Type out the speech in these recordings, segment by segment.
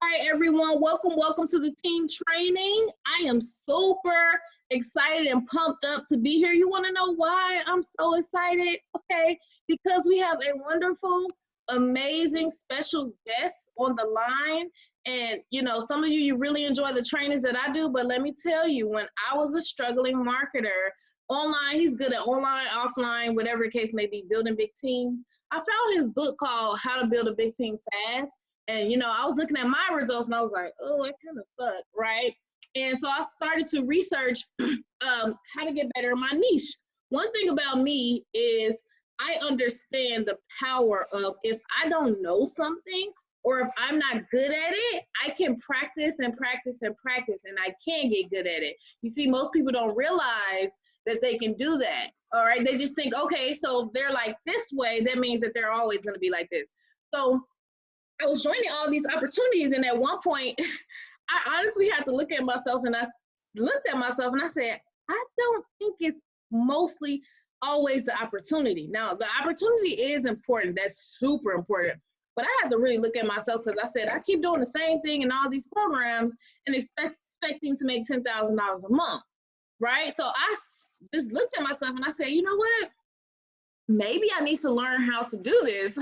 right, everyone. Welcome to the team training. I am super excited and pumped up to be here. You want to know why I'm so excited? Okay, because we have a wonderful, amazing, special guest on the line. And, some of you really enjoy the trainings that I do, but let me tell you, when I was a struggling marketer, online, he's good at online, offline, whatever the case may be, building big teams. I found his book called How to Build a Big Team Fast. And, I was looking at my results and I was like, oh, that kind of sucked, right? And so I started to research how to get better in my niche. One thing about me is I understand the power of if I don't know something or if I'm not good at it, I can practice and practice and practice and I can get good at it. You see, most people don't realize that they can do that, all right? They just think, okay, so they're like this way, that means that they're always gonna be like this. So I was joining all these opportunities, and at one point, I honestly had to look at myself, and I looked at myself, and I said, I don't think it's mostly always the opportunity. Now, the opportunity is important. That's super important. But I had to really look at myself because I said, I keep doing the same thing in all these programs and expecting to make $10,000 a month, right? So I just looked at myself, and I said, you know what? Maybe I need to learn how to do this.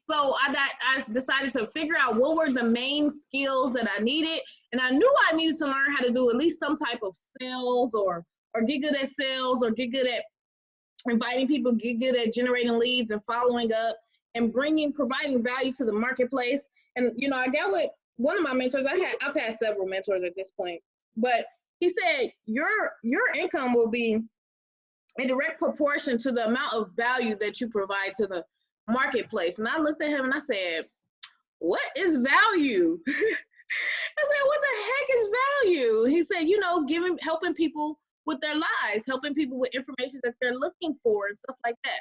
So I decided to figure out what were the main skills that I needed. And I knew I needed to learn how to do at least some type of sales or get good at sales or get good at inviting people, get good at generating leads and following up and providing value to the marketplace. And, I got with one of my mentors. I've had several mentors at this point, but he said, your income will be in direct proportion to the amount of value that you provide to the marketplace. And I looked at him and I said, what is value? I said, what the heck is value? He said, helping people with their lives, helping people with information that they're looking for and stuff like that.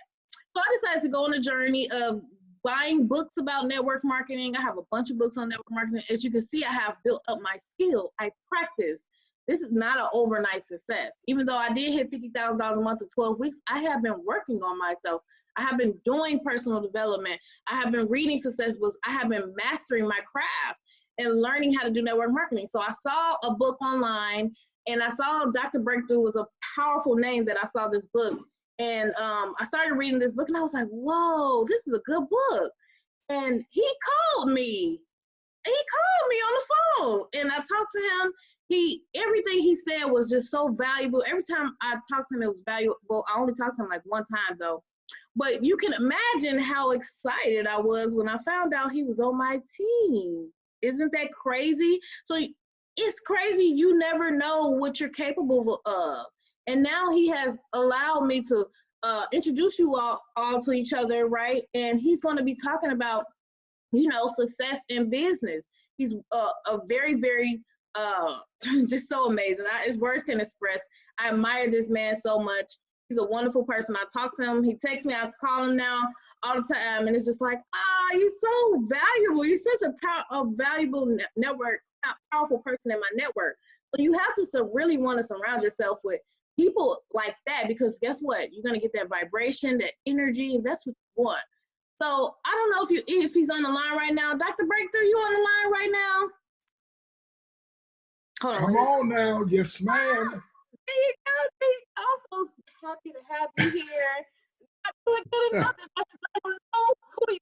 So I decided to go on a journey of buying books about network marketing. I have a bunch of books on network marketing. As you can see, I have built up my skill. I practice. This is not an overnight success. Even though I did hit $50,000 a month in 12 weeks, I have been working on myself. I have been doing personal development. I have been reading success books. I have been mastering my craft and learning how to do network marketing. So I saw a book online and I saw Dr. Breakthrough was a powerful name that I saw this book. And I started reading this book and I was like, whoa, this is a good book. And he called me. He called me on the phone and I talked to him. Everything he said was just so valuable. Every time I talked to him, it was valuable. I only talked to him like one time though. But you can imagine how excited I was when I found out he was on my team. Isn't that crazy? So it's crazy. You never know what you're capable of. And now he has allowed me to introduce you all to each other, right? And he's going to be talking about, success in business. He's a very, very, just so amazing. His words can express. I admire this man so much. He's a wonderful person. I talk to him. He texts me. I call him now all the time. And it's just like, you're so valuable. You're such a valuable network, powerful person in my network. So you have to really want to surround yourself with people like that because guess what? You're going to get that vibration, that energy, and that's what you want. So I don't know if he's on the line right now. Dr. Breakthrough, you on the line right now? Hold on. Come on now. Yes, ma'am. I'm so happy to have you here. I'm doing good enough that I should know who you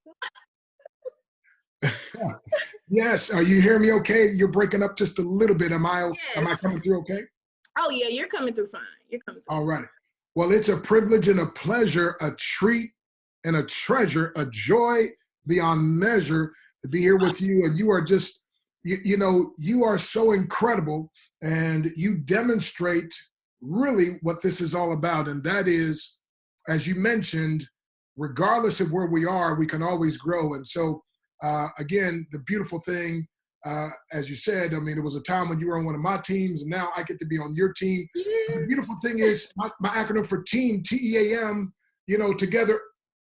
are. Yes. Are you hearing me okay? You're breaking up just a little bit. Am I coming through okay? Oh, yeah, you're coming through fine. You're coming through. All right. Well, it's a privilege and a pleasure, a treat and a treasure, a joy beyond measure to be here with you. And you are just, you are so incredible and you demonstrate really what this is all about. And that is, as you mentioned, regardless of where we are, we can always grow. And so, again, the beautiful thing, as you said, I mean, it was a time when you were on one of my teams and now I get to be on your team. Yeah. The beautiful thing is my acronym for team, TEAM, together,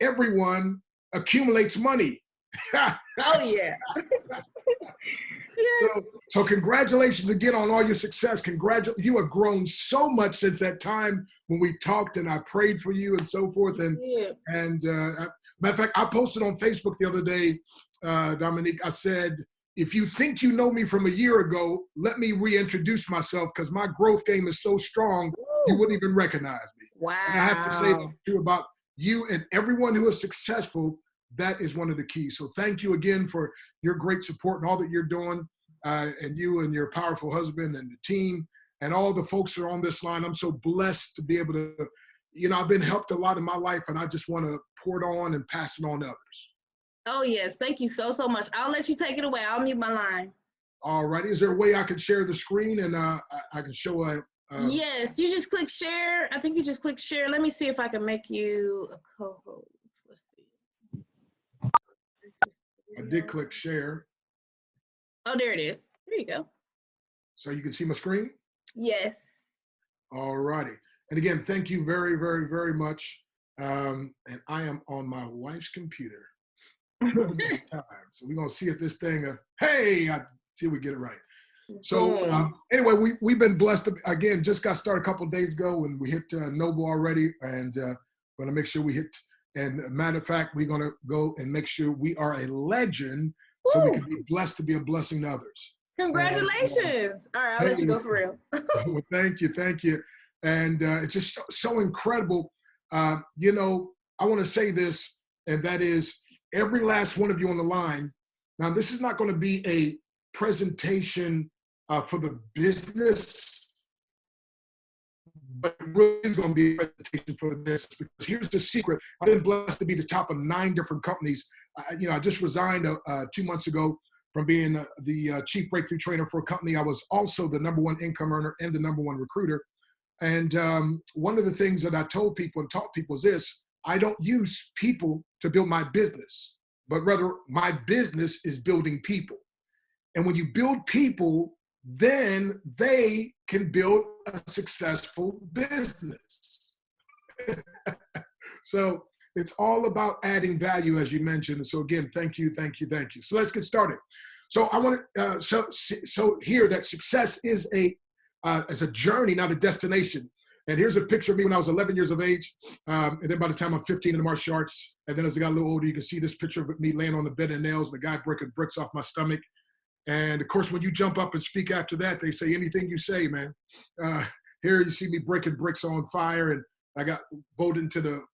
everyone accumulates money. Oh, yeah. So congratulations again on all your success. You have grown so much since that time when we talked and I prayed for you and so forth. And matter of fact, I posted on Facebook the other day, Dominique, I said, if you think you know me from a year ago, let me reintroduce myself because my growth game is so strong, you wouldn't even recognize me. Wow. And I have to say that too about you and everyone who is successful. That is one of the keys. So thank you again for your great support and all that you're doing, and you and your powerful husband and the team and all the folks that are on this line. I'm so blessed to be able to, I've been helped a lot in my life, and I just want to pour it on and pass it on to others. Oh, yes. Thank you so, so much. I'll let you take it away. I'll mute my line. All righty. Is there a way I can share the screen and I can show a... Yes, you just click share. I think you just click share. Let me see if I can make you a co-host. Let's see. I did click share. Oh, there it is. There you go. So you can see my screen? Yes. All righty. And again, thank you very, very, very much. And I am on my wife's computer. This time. So we're going to see if this thing, I see if we get it right. So anyway, we've been blessed. Again, just got started a couple of days ago and we hit Noble already, and going to make sure we hit, and matter of fact, we're going to go and make sure we are a legend. Woo! So we can be blessed to be a blessing to others. Congratulations. All right, I'll let you go for real. Well, thank you. And it's just so incredible. I want to say this, and that is every last one of you on the line. Now, this is not going to be a presentation for the business, but it really is going to be a presentation for the business, because here's the secret. I've been blessed to be the top of 9 different companies. I just resigned 2 months ago from being the chief breakthrough trainer for a company. I was also the #1 income earner and the #1 recruiter. And one of the things that I told people and taught people is this: I don't use people to build my business, but rather my business is building people. And when you build people, then they can build a successful business. So it's all about adding value, as you mentioned. And so again, thank you. So let's get started. So I want to so here that success is a journey, not a destination. And here's a picture of me when I was 11 years of age. And then by the time I'm 15 in the martial arts, and then as I got a little older, you can see this picture of me laying on the bed of nails, the guy breaking bricks off my stomach. And of course, when you jump up and speak after that, they say anything you say, man. Here you see me breaking bricks on fire, and I got voted into the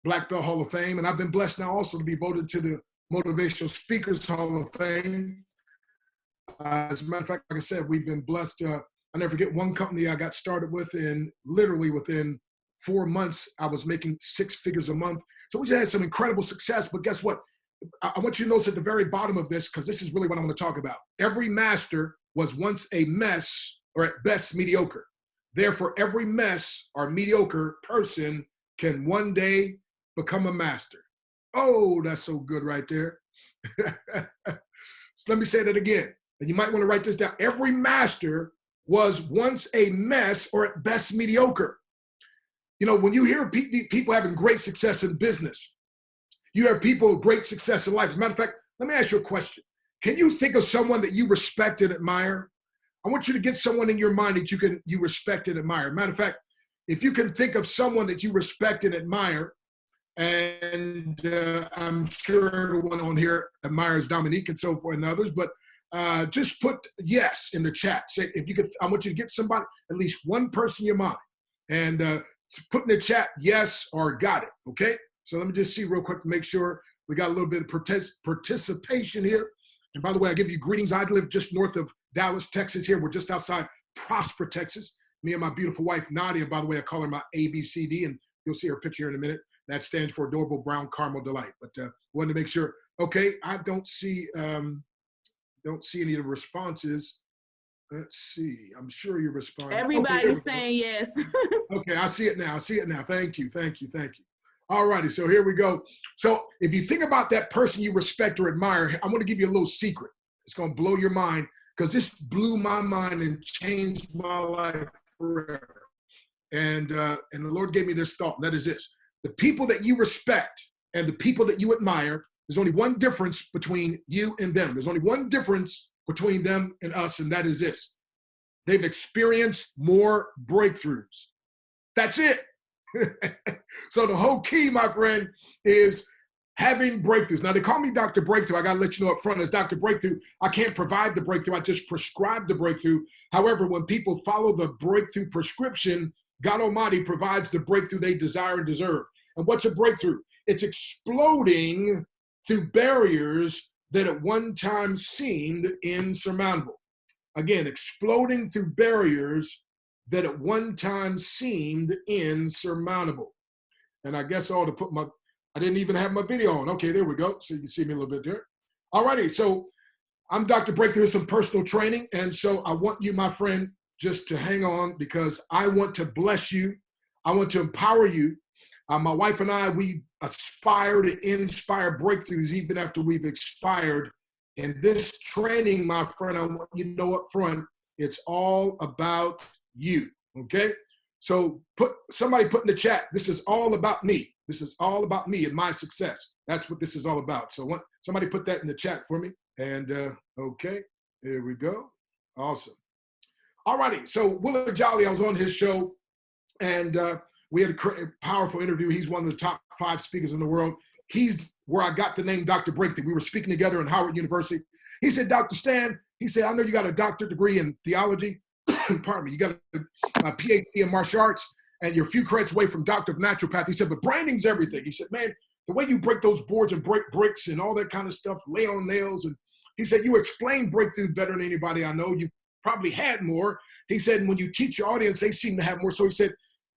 Black Belt Hall of Fame. And I've been blessed now also to be voted to the Motivational Speakers Hall of Fame. As a matter of fact, like I said, we've been blessed. I never forget one company I got started with, and literally within 4 months, I was making 6 figures a month. So we just had some incredible success. But guess what? I want you to notice at the very bottom of this, because this is really what I want to talk about. Every master was once a mess, or at best mediocre. Therefore, every mess or mediocre person can one day become a master. Oh, that's so good right there. So let me say that again. And you might want to write this down. Every master was once a mess, or at best mediocre. When you hear people having great success in business, you have people with great success in life. As a matter of fact, let me ask you a question. Can you think of someone that you respect and admire? I want you to get someone in your mind that you respect and admire. Matter of fact, if you can think of someone that you respect and admire, and I'm sure everyone on here admires Dominique and so forth and others, but just put yes in the chat. Say, if you could, I want you to get somebody, at least one person in your mind, and put in the chat yes or got it. Okay. So let me just see real quick to make sure we got a little bit of participation here. And by the way, I give you greetings. I live just north of Dallas, Texas here. We're just outside Prosper, Texas. Me and my beautiful wife, Nadia, by the way, I call her my ABCD, and you'll see her picture here in a minute. That stands for Adorable Brown Caramel Delight. But wanted to make sure. Okay, I don't see any of the responses. Let's see. I'm sure you're responding. Everybody's saying yes. Okay, I see it now. Thank you. All righty, so here we go. So if you think about that person you respect or admire, I'm going to give you a little secret. It's going to blow your mind, because this blew my mind and changed my life forever. And the Lord gave me this thought, and that is this. The people that you respect and the people that you admire, there's only one difference between you and them. There's only one difference between them and us, and that is this. They've experienced more breakthroughs. That's it. So the whole key, my friend, is Having breakthroughs. Now, they call me Dr. Breakthrough. I got to let you know up front, as Dr. Breakthrough, I can't provide the breakthrough. I just prescribe the breakthrough. However, when people follow the breakthrough prescription, God Almighty provides the breakthrough they desire and deserve. And what's a breakthrough? It's exploding through barriers that at one time seemed insurmountable. Again, exploding through barriers that at one time seemed insurmountable. And I guess I ought to put I didn't even have my video on. Okay, there we go. So you can see me a little bit there. All righty, so I'm Dr. Breakthrough, some personal training. And so I want you, my friend, just to hang on, because I want to bless you. I want to empower you. My wife and I, we aspire to inspire breakthroughs even after we've expired. And this training, my friend, I want you to know up front, it's all about you, okay? So somebody put in the chat, this is all about me. This is all about me and my success. That's what this is all about. So somebody put that in the chat for me. And okay, there we go. Awesome. All righty. So Willard Jolly, I was on his show, and we had a powerful interview. He's one of the top 5 speakers in the world. He's where I got the name Dr. Breakthrough. We were speaking together in Howard University. He said, Dr. Stan, he said, I know you got a doctorate degree in theology. Pardon me. You got a PhD in martial arts, and you're a few credits away from Doctor of Naturopath. He said, but branding's everything. He said, man, the way you break those boards and break bricks and all that kind of stuff, lay on nails. And he said, you explain breakthrough better than anybody I know. You probably had more. He said, when you teach your audience, they seem to have more. So he said,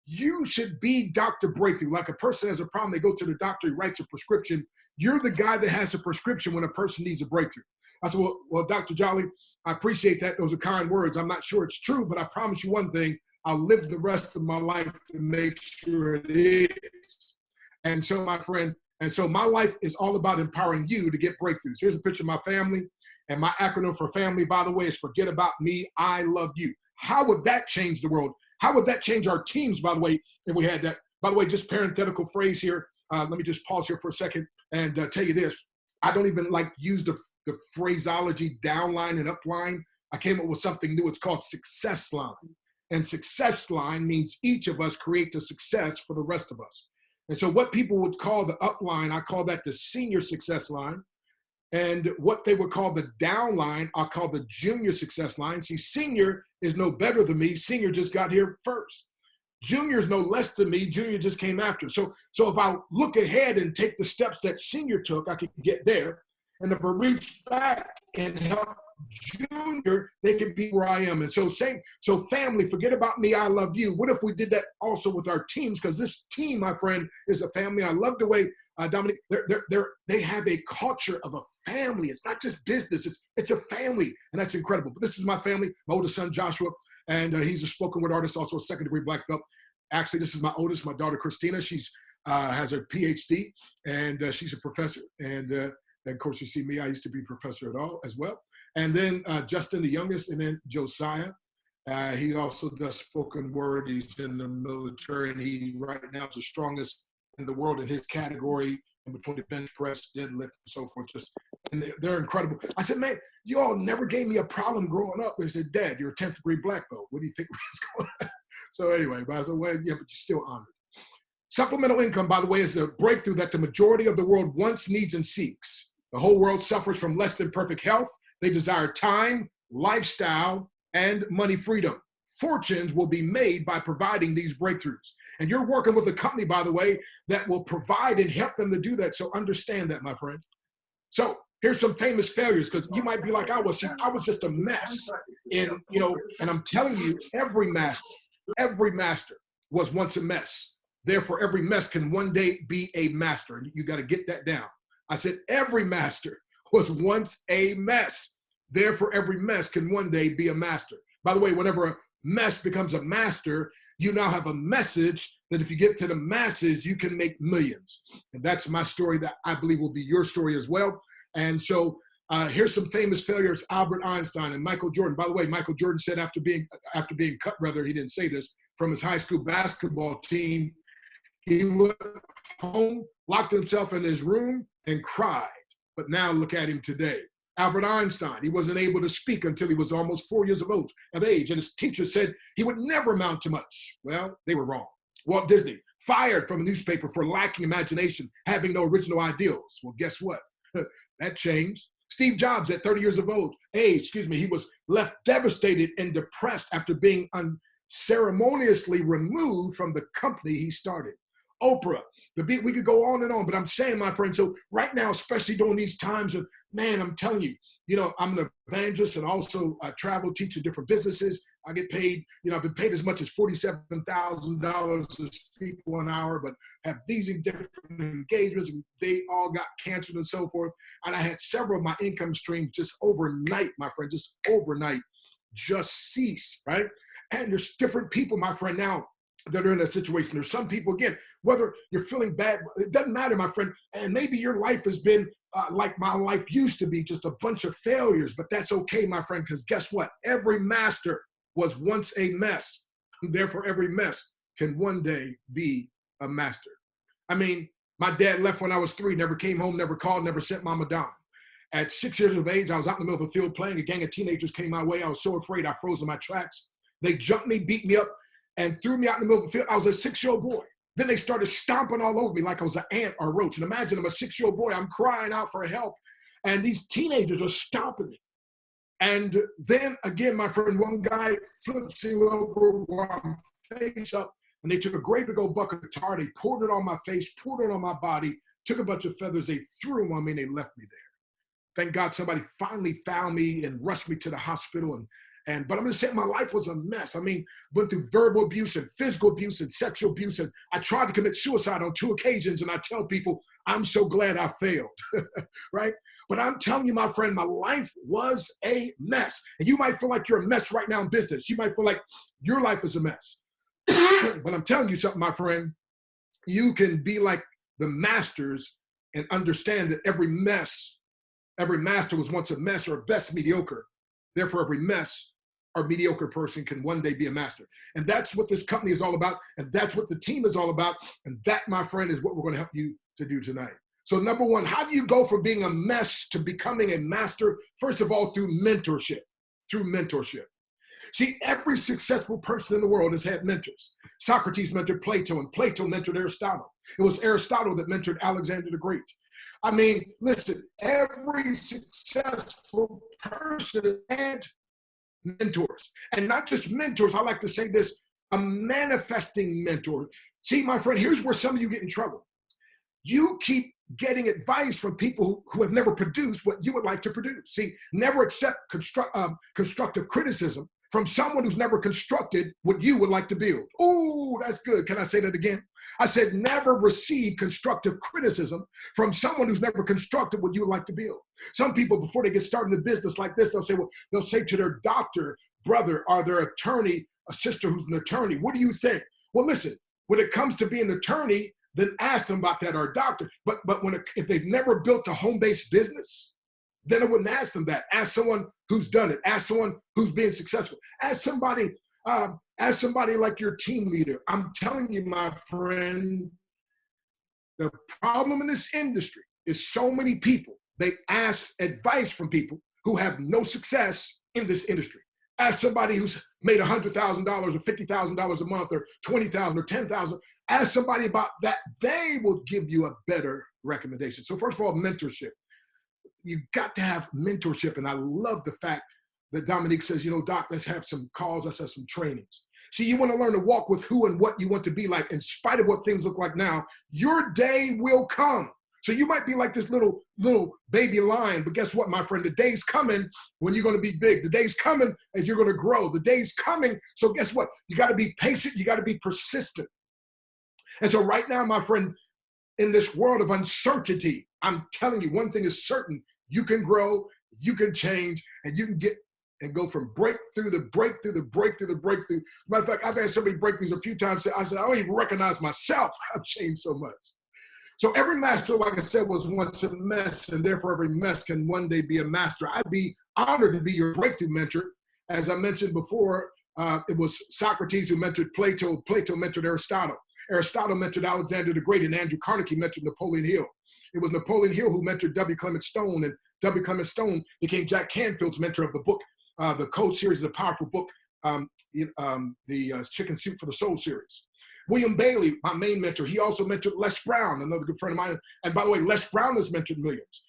you should be Dr. Breakthrough. Like a person has a problem, they go to the doctor, he writes a prescription. You're the guy that has a prescription when a person needs a breakthrough. I said, well, Dr. Jolly, I appreciate that. Those are kind words. I'm not sure it's true, but I promise you one thing. I'll live the rest of my life to make sure it is. And so, my friend, my life is all about empowering you to get breakthroughs. Here's a picture of my family. And my acronym for family, by the way, is forget about me, I love you. How would that change the world? How would that change our teams, by the way, if we had that? By the way, just parenthetical phrase here. Let me just pause here for a second and tell you this. I don't even use the phraseology downline and upline. I came up with something new. It's called success line. And success line means each of us create the success for the rest of us. And so what people would call the upline, I call that the senior success line. And what they would call the downline, I'll call the junior success line. See, senior is no better than me. Senior just got here first. Junior is no less than me. Junior just came after. So if I look ahead and take the steps that senior took, I could get there. And if I reach back and help junior, they can be where I am. And so family, forget about me, I love you. What if we did that also with our teams? Because this team, my friend, is a family. I love the way Dominic, they have a culture of a family. It's not just business, it's a family, and that's incredible. But this is my family, my oldest son, Joshua, and he's a spoken word artist, also a second-degree black belt. Actually, this is my oldest, my daughter, Christina. She's has her PhD, and she's a professor. And of course, you see me, I used to be a professor as well. And then Justin, the youngest, and then Josiah. He also does spoken word. He's in the military, and he right now is the strongest in the world in his category, in between the bench press, deadlift, and so forth. And they're incredible. I said, man, you all never gave me a problem growing up. They said, Dad, you're a 10th degree black belt. What do you think was going on? So anyway, but I said, well, yeah, but you're still honored. Supplemental income, by the way, is the breakthrough that the majority of the world wants, needs, and seeks. The whole world suffers from less than perfect health. They desire time, lifestyle, and money freedom. Fortunes will be made by providing these breakthroughs. And you're working with a company, by the way, that will provide and help them to do that. So understand that, my friend. So here's some famous failures, because you might be like I was. See, I was just a mess. And I'm telling you, every master was once a mess. Therefore, every mess can one day be a master. And you got to get that down. I said, every master was once a mess. Therefore, every mess can one day be a master. By the way, whenever a mess becomes a master, you now have a message that if you get to the masses, you can make millions. And that's my story that I believe will be your story as well. And so here's some famous failures: Albert Einstein and Michael Jordan. By the way, Michael Jordan said after being cut, he didn't say this, from his high school basketball team, he went home, locked himself in his room, and cried. But now look at him today. Albert Einstein, he wasn't able to speak until he was almost 4 years of age, and his teacher said he would never amount to much. Well, they were wrong. Walt Disney, fired from a newspaper for lacking imagination, having no original ideals. Well, guess what? That changed. Steve Jobs, at 30 years of age, he was left devastated and depressed after being unceremoniously removed from the company he started. Oprah, we could go on and on, but I'm saying, my friend, so right now, especially during these times of, man, I'm telling you, I'm an evangelist and also I travel, teach in different businesses. I get paid, I've been paid as much as $47,000 to speak 1 hour, but have these different engagements, and they all got canceled and so forth. And I had several of my income streams just overnight, my friend, just cease, right? And there's different people, my friend, now that are in a situation. There's some people, again, whether you're feeling bad, it doesn't matter, my friend. And maybe your life has been like my life used to be, just a bunch of failures, but that's okay, my friend, because guess what? Every master was once a mess. Therefore, every mess can one day be a master. I mean, my dad left when I was 3, never came home, never called, never sent mom a dime. At 6 years of age, I was out in the middle of a field playing. A gang of teenagers came my way. I was so afraid I froze in my tracks. They jumped me, beat me up, and threw me out in the middle of the field. I was a 6-year-old boy. Then they started stomping all over me like I was an ant or a roach. And imagine I'm a 6-year-old boy. I'm crying out for help. And these teenagers are stomping me. And then again, my friend, one guy flips me over while I'm face up. And they took a great big old bucket of tar. They poured it on my face, poured it on my body, took a bunch of feathers. They threw them on me and they left me there. Thank God somebody finally found me and rushed me to the hospital. But I'm going to say my life was a mess. I mean, went through verbal abuse and physical abuse and sexual abuse. And I tried to commit suicide on 2 occasions. And I tell people, I'm so glad I failed, right? But I'm telling you, my friend, my life was a mess. And you might feel like you're a mess right now in business. You might feel like your life is a mess. But I'm telling you something, my friend, you can be like the masters and understand that every master was once a mess or a best mediocre. Therefore, every mess or mediocre person can one day be a master. And that's what this company is all about. And that's what the team is all about. And that, my friend, is what we're going to help you to do tonight. So number one, how do you go from being a mess to becoming a master? First of all, through mentorship. See, every successful person in the world has had mentors. Socrates mentored Plato, and Plato mentored Aristotle. It was Aristotle that mentored Alexander the Great. I mean, listen, every successful person had mentors. And not just mentors, I like to say this, a manifesting mentor. See, my friend, here's where some of you get in trouble. You keep getting advice from people who have never produced what you would like to produce. See, never accept constructive criticism from someone who's never constructed what you would like to build. Oh, that's good. Can I say that again? I said, never receive constructive criticism from someone who's never constructed what you would like to build. Some people, before they get started in a business like this, they'll say to their doctor, brother, or their attorney, a sister who's an attorney, what do you think? Well, listen, when it comes to being an attorney, then ask them about that, or a doctor. But if they've never built a home-based business, then I wouldn't ask them that. Ask someone who's done it. Ask someone who's being successful. Ask somebody like your team leader. I'm telling you, my friend, the problem in this industry is so many people, they ask advice from people who have no success in this industry. Ask somebody who's made $100,000 or $50,000 a month or $20,000 or $10,000. Ask somebody about that. They will give you a better recommendation. So first of all, mentorship. You got to have mentorship. And I love the fact that Dominique says, Doc, let's have some calls, let's have some trainings. See, you want to learn to walk with who and what you want to be like. In spite of what things look like now, your day will come. So you might be like this little baby lion, but guess what, my friend? The day's coming when you're going to be big. The day's coming as you're going to grow. The day's coming. So guess what? You got to be patient. You got to be persistent. And so right now, my friend, in this world of uncertainty, I'm telling you, one thing is certain. You can grow, you can change, and you can get and go from breakthrough to breakthrough to breakthrough to breakthrough. Matter of fact, I've had so many breakthroughs a few times. I said, I don't even recognize myself. I've changed so much. So every master, like I said, was once a mess, and therefore every mess can one day be a master. I'd be honored to be your breakthrough mentor. As I mentioned before, it was Socrates who mentored Plato. Plato mentored Aristotle. Aristotle mentored Alexander the Great, and Andrew Carnegie mentored Napoleon Hill. It was Napoleon Hill who mentored W. Clement Stone, and W. Clement Stone became Jack Canfield's mentor of the book, the Code series, the powerful book, the Chicken Soup for the Soul series. William Bailey, my main mentor, he also mentored Les Brown, another good friend of mine. And by the way, Les Brown has mentored millions.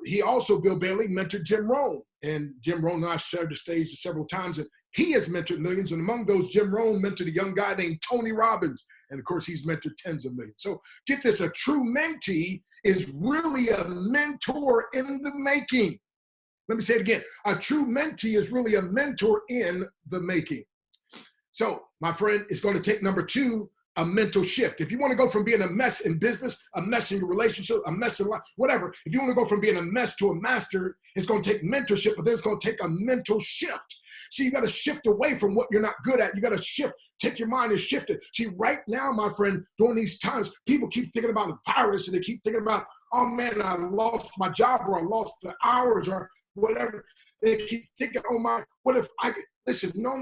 He also, Bill Bailey, mentored Jim Rohn. And Jim Rohn and I shared the stage several times, and he has mentored millions. And among those, Jim Rohn mentored a young guy named Tony Robbins. And of course, he's mentored tens of millions. So get this, a true mentee is really a mentor in the making. Let me say it again. A true mentee is really a mentor in the making. So, my friend, it's going to take number 2, a mental shift. If you want to go from being a mess in business, a mess in your relationship, a mess in life, whatever, if you want to go from being a mess to a master, it's going to take mentorship, but then it's going to take a mental shift. See, you got to shift away from what you're not good at. You got to shift. Take your mind and shift it. See, right now, my friend, during these times, people keep thinking about the virus, and they keep thinking about, oh man, I lost my job, or I lost the hours, or whatever. They keep thinking, oh my, what if I could, listen, no.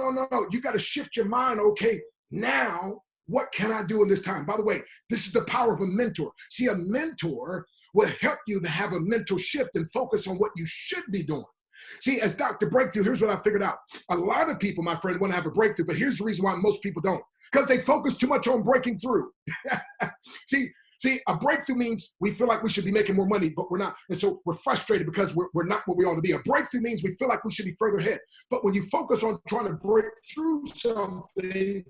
You got to shift your mind. Okay, now, what can I do in this time? By the way, this is the power of a mentor. See, a mentor will help you to have a mental shift and focus on what you should be doing. See, as Dr. Breakthrough, here's what I figured out. A lot of people, my friend, want to have a breakthrough, but here's the reason why most people don't. Because they focus too much on breaking through. See, a breakthrough means we feel like we should be making more money, but we're not. And so we're frustrated because we're not what we ought to be. A breakthrough means we feel like we should be further ahead. But when you focus on trying to break through something,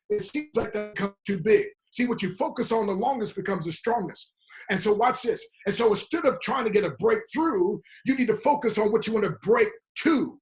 it seems like that becomes too big. See, what you focus on the longest becomes the strongest. And so watch this. And so instead of trying to get a breakthrough, you need to focus on what you want to break to.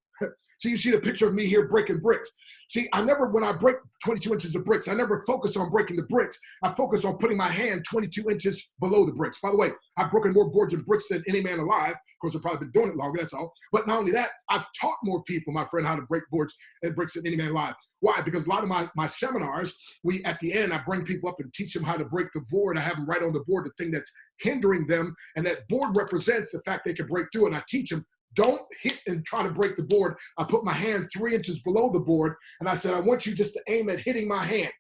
So you see the picture of me here breaking bricks. See, when I break 22 inches of bricks, I never focus on breaking the bricks. I focus on putting my hand 22 inches below the bricks. By the way, I've broken more boards and bricks than any man alive. Of course, I've probably been doing it longer, that's all. But not only that, I've taught more people, my friend, how to break boards and bricks than any man alive. Why? Because a lot of my seminars, at the end, I bring people up and teach them how to break the board. I have them write on the board the thing that's hindering them, and that board represents the fact they can break through, and I teach them, don't hit and try to break the board. I put my hand 3 inches below the board, and I said, I want you just to aim at hitting my hand.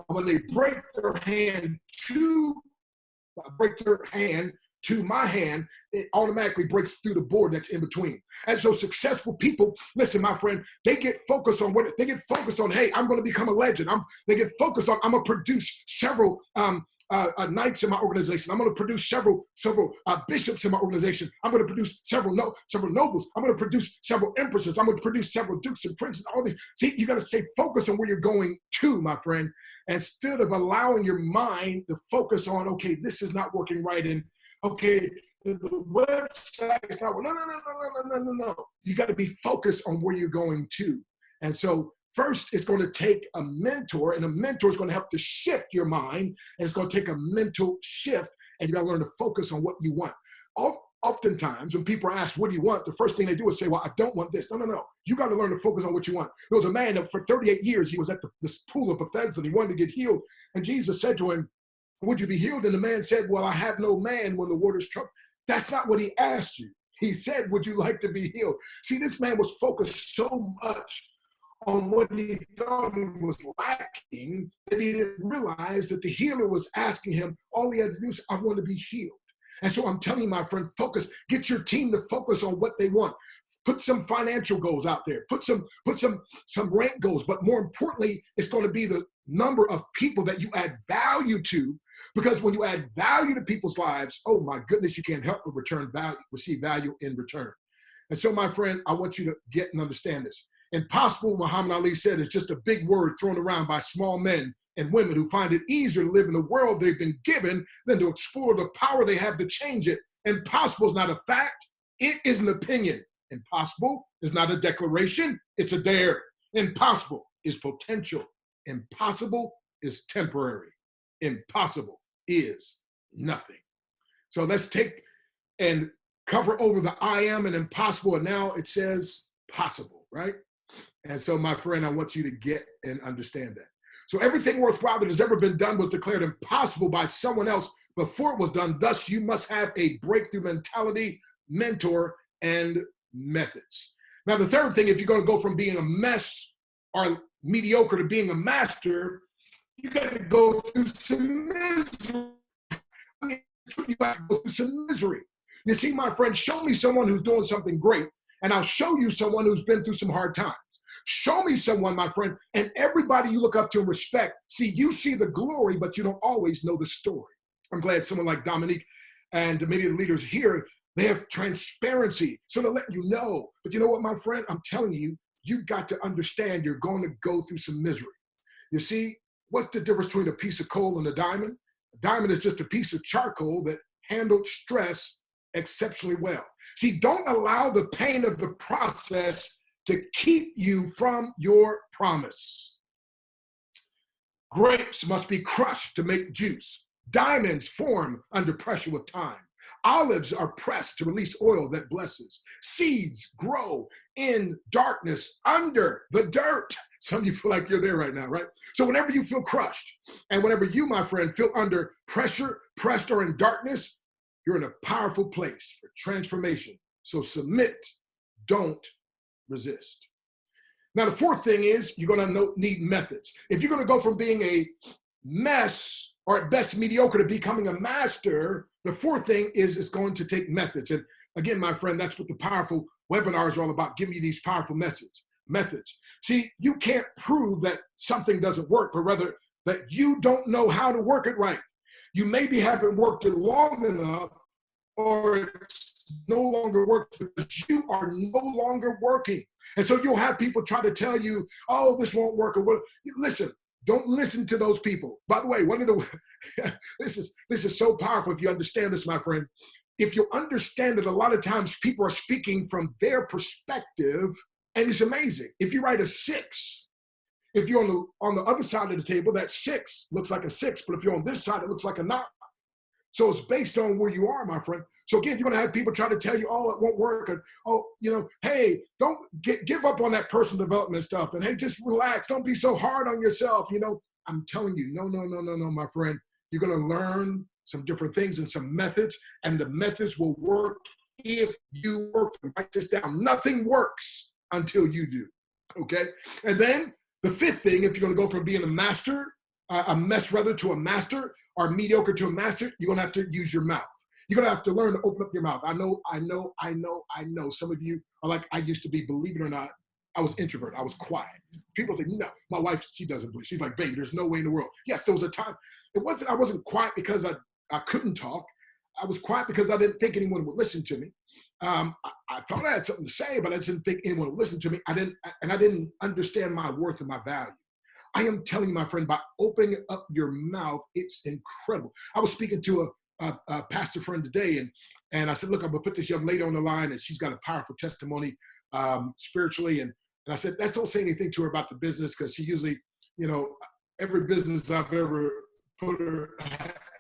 When they break their hand to my hand, it automatically breaks through the board that's in between. And so successful people, listen, my friend, they get focused on hey, I'm going to become a legend. They get focused on, I'm going to produce several knights in my organization. I'm going to produce several bishops in my organization. I'm going to produce several nobles. I'm going to produce several empresses. I'm going to produce several dukes and princes. All these. See, you got to stay focused on where you're going to, my friend, instead of allowing your mind to focus on, okay, this is not working right, and okay, the website is not. No. You got to be focused on where you're going to, and so. First, it's going to take a mentor, and a mentor is going to help to shift your mind, and it's going to take a mental shift, and you got to learn to focus on what you want. Oftentimes, when people are asked, what do you want? The first thing they do is say, well, I don't want this. No. You got to learn to focus on what you want. There was a man that for 38 years, he was at this pool of Bethesda, and he wanted to get healed, and Jesus said to him, would you be healed? And the man said, well, I have no man when the water's troubled. That's not what he asked you. He said, would you like to be healed? See, this man was focused so much on what he thought he was lacking, that he didn't realize that the healer was asking him, all he had to do is, I want to be healed. And so I'm telling you, my friend, focus, get your team to focus on what they want. Put some financial goals out there, put some rank goals, but more importantly, it's going to be the number of people that you add value to, because when you add value to people's lives, oh my goodness, you can't help but receive value in return. And so, my friend, I want you to get and understand this. Impossible, Muhammad Ali said, is just a big word thrown around by small men and women who find it easier to live in the world they've been given than to explore the power they have to change it. Impossible is not a fact, it is an opinion. Impossible is not a declaration, it's a dare. Impossible is potential. Impossible is temporary. Impossible is nothing. So let's take and cover over the I am and impossible, and now it says possible, right? And so, my friend, I want you to get and understand that. So everything worthwhile that has ever been done was declared impossible by someone else before it was done. Thus, you must have a breakthrough mentality, mentor, and methods. Now, the third thing, if you're going to go from being a mess or mediocre to being a master, you got to go through some misery. You got to go through some misery. You see, my friend, show me someone who's doing something great, and I'll show you someone who's been through some hard times. Show me someone, my friend, and everybody you look up to and respect. See, you see the glory, but you don't always know the story. I'm glad someone like Dominique and many of the leaders here, they have transparency, so they'll let you know. But you know what, my friend? I'm telling you, you've got to understand you're going to go through some misery. You see, what's the difference between a piece of coal and a diamond? A diamond is just a piece of charcoal that handled stress exceptionally well. See, don't allow the pain of the process to keep you from your promise. Grapes must be crushed to make juice. Diamonds form under pressure with time. Olives are pressed to release oil that blesses. Seeds grow in darkness under the dirt. Some of you feel like you're there right now, right? So whenever you feel crushed, and whenever you, my friend, feel under pressure, pressed, or in darkness, you're in a powerful place for transformation. So submit, don't resist. Now, the fourth thing is you're going to need methods. If you're going to go from being a mess or at best mediocre to becoming a master, the fourth thing is it's going to take methods. And again, my friend, that's what the powerful webinars are all about, giving you these powerful methods. See, you can't prove that something doesn't work, but rather that you don't know how to work it right. You maybe haven't worked it long enough, or it's no longer working because you are no longer working. And so you'll have people try to tell you, oh, this won't work. Or what. Listen, don't listen to those people. By the way, this is so powerful if you understand this, my friend. If you understand that a lot of times people are speaking from their perspective, and it's amazing. If you write a 6, if you're on the other side of the table, that 6 looks like a 6, but if you're on this side, it looks like a 9. So it's based on where you are, my friend. So again, you're going to have people try to tell you, oh, it won't work. And, oh, hey, don't give up on that personal development stuff. And hey, just relax. Don't be so hard on yourself. I'm telling you, no, my friend. You're going to learn some different things and some methods, and the methods will work if you work them. Write this down. Nothing works until you do. Okay? And then the fifth thing, if you're going to go from being a mess to a master, or mediocre to a master, you're going to have to use your mouth. You're going to have to learn to open up your mouth. I know. Some of you are like I used to be. Believe it or not, I was introvert. I was quiet. People say, no, my wife, she doesn't believe. She's like, baby, there's no way in the world. Yes, there was a time. I wasn't quiet because I couldn't talk. I was quiet because I didn't think anyone would listen to me. I thought I had something to say, but I just didn't think anyone would listen to me. I didn't understand my worth and my value. I am telling you, my friend, by opening up your mouth, it's incredible. I was speaking to a pastor friend today, and I said, look, I'm going to put this young lady on the line, and she's got a powerful testimony spiritually. And I said, don't say anything to her about the business, because she usually, every business I've ever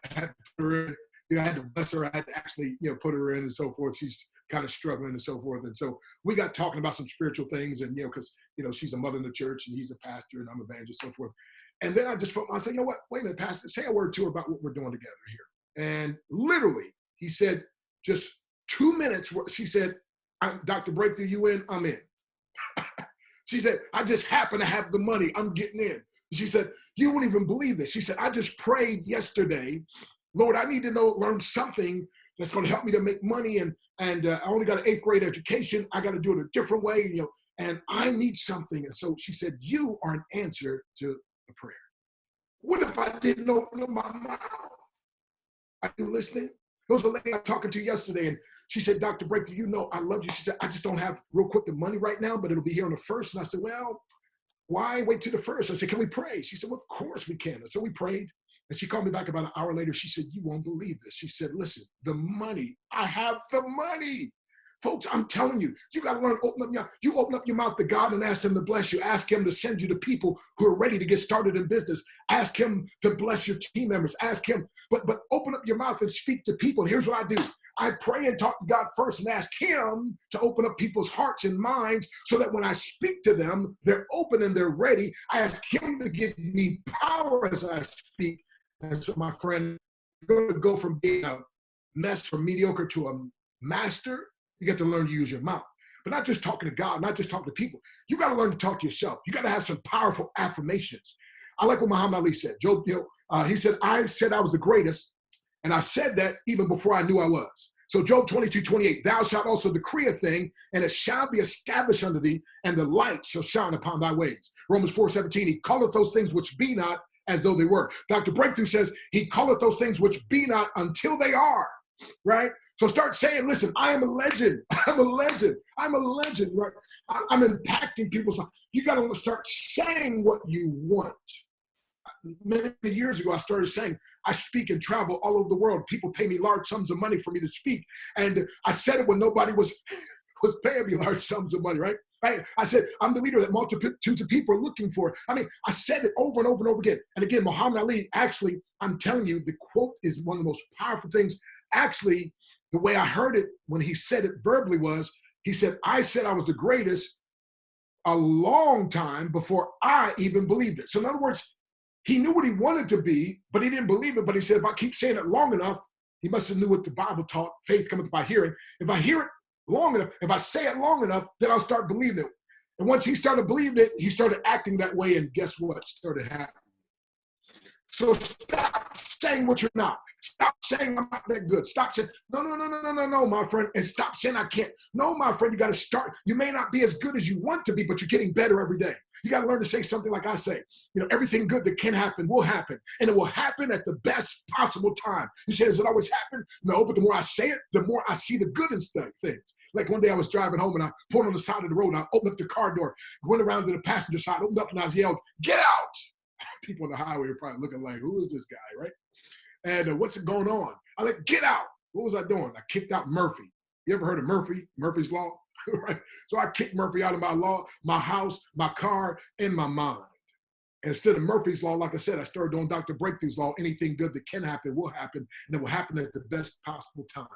had her in, I had to bless her. I had to actually, put her in and so forth. She's kind of struggling and so forth. And so we got talking about some spiritual things, and, because, she's a mother in the church and he's a pastor and I'm an evangelist and so forth. And then I said, you know what? Wait a minute, pastor, say a word to her about what we're doing together here. And literally, he said, just 2 minutes. She said, Dr. Breakthrough, you in? I'm in. She said, I just happen to have the money. I'm getting in. She said, you won't even believe this. She said, I just prayed yesterday. Lord, I need to learn something that's going to help me to make money. And I only got an 8th grade education. I got to do it a different way, and I need something. And so she said, you are an answer to the prayer. What if I didn't open up my mouth? Are you listening? There was a lady I was talking to yesterday, and she said, Dr. Breakthrough, I love you. She said, I just don't have real quick the money right now, but it'll be here on the 1st. And I said, well, why wait till the 1st? I said, can we pray? She said, well, of course we can. And so we prayed. And she called me back about an hour later. She said, you won't believe this. She said, listen, the money, I have the money. Folks, I'm telling you, you got to learn to open up your mouth to God and ask him to bless you. Ask him to send you to people who are ready to get started in business. Ask him to bless your team members. Ask him, but open up your mouth and speak to people. And here's what I do. I pray and talk to God first and ask him to open up people's hearts and minds so that when I speak to them, they're open and they're ready. I ask him to give me power as I speak. And so, my friend, you're going to go from being a mess or mediocre to a master. You get to learn to use your mouth. But not just talking to God, not just talking to people. You got to learn to talk to yourself. You got to have some powerful affirmations. I like what Muhammad Ali said. Joe, he said, I said I was the greatest, and I said that even before I knew I was. So Job 22:28, thou shalt also decree a thing, and it shall be established unto thee, and the light shall shine upon thy ways. Romans 4:17, he calleth those things which be not as though they were. Dr. Breakthrough says, he calleth those things which be not until they are, right? So start saying, listen, I am a legend. I'm a legend. I'm a legend, right? I'm impacting people's lives. You got to start saying what you want. Many years ago, I started saying, I speak and travel all over the world. People pay me large sums of money for me to speak. And I said it when nobody was paying me large sums of money, right? I said, I'm the leader that multitudes of people are looking for. I mean, I said it over and over and over again. And again, Muhammad Ali, actually, I'm telling you, the quote is one of the most powerful things. Actually, the way I heard it when he said it verbally was, he said, I said I was the greatest a long time before I even believed it. So in other words, he knew what he wanted to be, but he didn't believe it. But he said, if I keep saying it long enough, he must have knew what the Bible taught. Faith cometh by hearing. If I hear it long enough, if I say it long enough, then I'll start believing it. And once he started believing it, he started acting that way. And guess what started happening? So stop saying what you're not. Stop saying I'm not that good. Stop saying, no, my friend. And stop saying I can't. No, my friend, you got to start. You may not be as good as you want to be, but you're getting better every day. You got to learn to say something like I say. You know, everything good that can happen will happen. And it will happen at the best possible time. You say, does it always happen? No, but the more I say it, the more I see the good in things. Like one day I was driving home and I pulled on the side of the road. And I opened up the car door, went around to the passenger side, opened up and I yelled, get out. People on the highway are probably looking like, who is this guy, right? And what's going on? I like, get out. What was I doing? I kicked out Murphy. You ever heard of Murphy? Murphy's Law? Right? So I kicked Murphy out of my law, my house, my car, and my mind. And instead of Murphy's Law, like I said, I started doing Dr. Breakthrough's Law. Anything good that can happen will happen, and it will happen at the best possible time.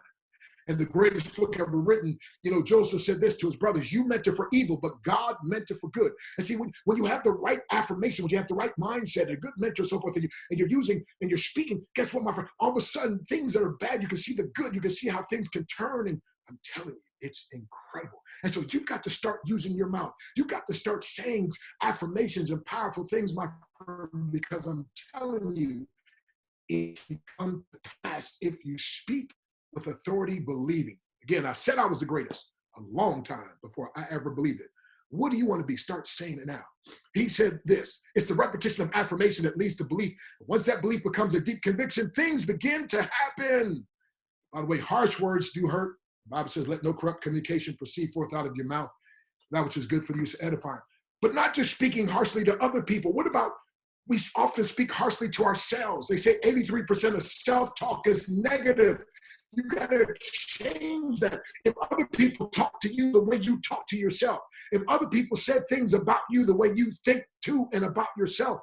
And the greatest book ever written, you know, Joseph said this to his brothers, you meant it for evil, but God meant it for good. And see, when you have the right affirmation, when you have the right mindset, a good mentor, so forth, and you're using, and you're speaking, guess what, my friend? All of a sudden, things that are bad, you can see the good, you can see how things can turn, and I'm telling you, it's incredible. And so you've got to start using your mouth. You've got to start saying affirmations and powerful things, my friend, because I'm telling you, it can come to pass if you speak with authority, believing. Again, I said I was the greatest a long time before I ever believed it. What do you want to be? Start saying it now. He said this, it's the repetition of affirmation that leads to belief. Once that belief becomes a deep conviction, things begin to happen. By the way, harsh words do hurt. The Bible says, let no corrupt communication proceed forth out of your mouth. That which is good for you is edifying. But not just speaking harshly to other people. What about, we often speak harshly to ourselves. They say 83% of self-talk is negative. You got to change that. If other people talk to you the way you talk to yourself, if other people said things about you the way you think too and about yourself,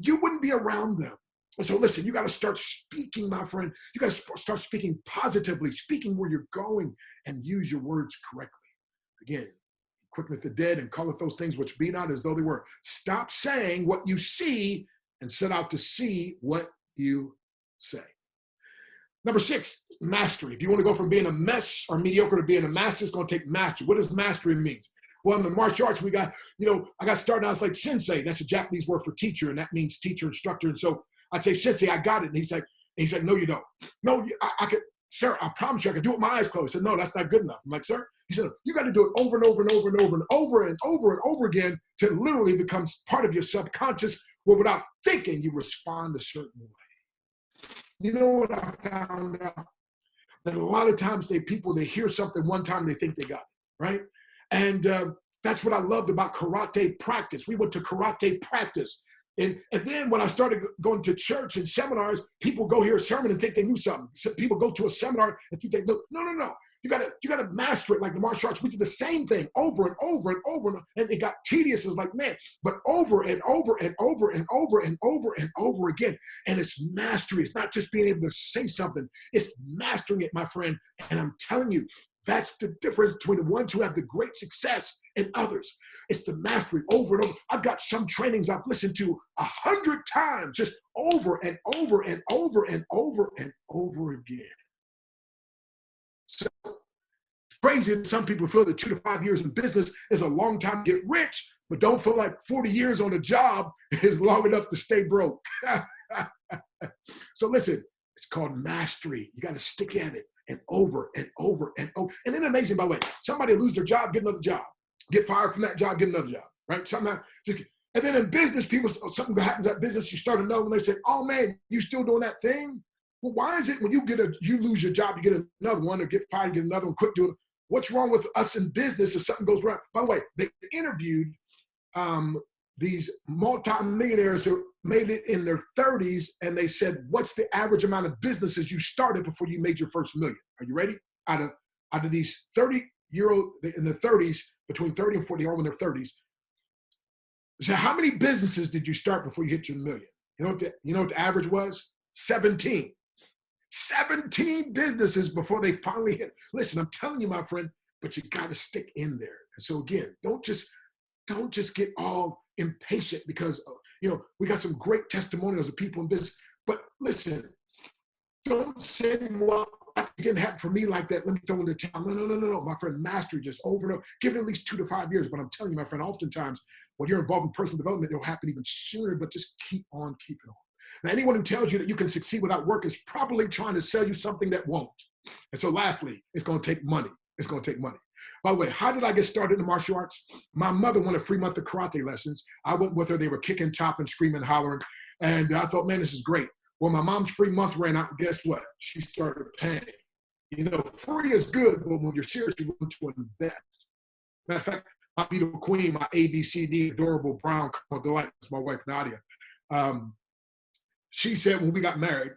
you wouldn't be around them. So listen, you got to start speaking, my friend. You got to start speaking positively, speaking where you're going, and use your words correctly. Again, quickeneth the dead and calleth those things which be not as though they were. Stop saying what you see and set out to see what you say. Number 6, mastery. If you want to go from being a mess or mediocre to being a master, it's going to take mastery. What does mastery mean? Well, in the martial arts, we got, you know, I got started, I was like, sensei. That's a Japanese word for teacher, and that means teacher, instructor. And so I'd say, sensei, I got it. And he's like, no, you don't. No, I could, sir, I promise you, I could do it with my eyes closed. I said, no, that's not good enough. I'm like, sir, he said, you got to do it over and over and over and over and over and over and over again till it literally becomes part of your subconscious, where without thinking, you respond a certain way. You know what I found out? That a lot of times they hear something one time, they think they got it, right? And that's what I loved about karate practice. We went to karate practice. And then when I started going to church and seminars, people go hear a sermon and think they knew something. So people go to a seminar and think they know. No. You gotta master it like the martial arts. We did the same thing over and over and over, and it got tedious. It's like, man, but over and over and over and over and over and over again. And it's mastery. It's not just being able to say something. It's mastering it, my friend. And I'm telling you, that's the difference between the ones who have the great success and others. It's the mastery over and over. I've got some trainings I've listened to 100 times, just over and over and over and over and over again. So it's crazy that some people feel that 2 to 5 years in business is a long time to get rich, but don't feel like 40 years on a job is long enough to stay broke. So listen, it's called mastery. You got to stick at it. and over and over and over. And then amazing, by the way, somebody lose their job, get another job. Get fired from that job, get another job, right? Sometimes, and then in business, people, something happens at business, you start another one, they say, oh man, you still doing that thing? Well, why is it when you lose your job, you get another one, or get fired, get another one, quit doing it? What's wrong with us in business if something goes wrong? By the way, they interviewed these multimillionaires who made it in their 30s, and they said, what's the average amount of businesses you started before you made your first million? Are you ready? Out of these 30-year-old in their 30s, between 30 and 40, all in their 30s, so how many businesses did you start before you hit your million? You know what the average was? 17. 17 businesses before they finally hit. Listen, I'm telling you, my friend, but you got to stick in there. And so again, don't just get all impatient because we got some great testimonials of people in business. But listen, don't say, well, it didn't happen for me like that. Let me throw in the towel. No. My friend, master just over and over. Give it at least 2 to 5 years. But I'm telling you, my friend, oftentimes when you're involved in personal development, it'll happen even sooner, but just keep on keeping on. Now, anyone who tells you that you can succeed without work is probably trying to sell you something that won't. And so lastly, it's going to take money. It's going to take money. By the way, how did I get started in martial arts? My mother wanted a free month of karate lessons. I went with her. They were kicking, chopping, screaming, hollering. And I thought, man, this is great. Well, my mom's free month ran out, and guess what? She started paying. Free is good, but when you're serious, you want to invest. Matter of fact, my beautiful queen, my ABCD, adorable brown delight, that's my wife, Nadia. She said when we got married,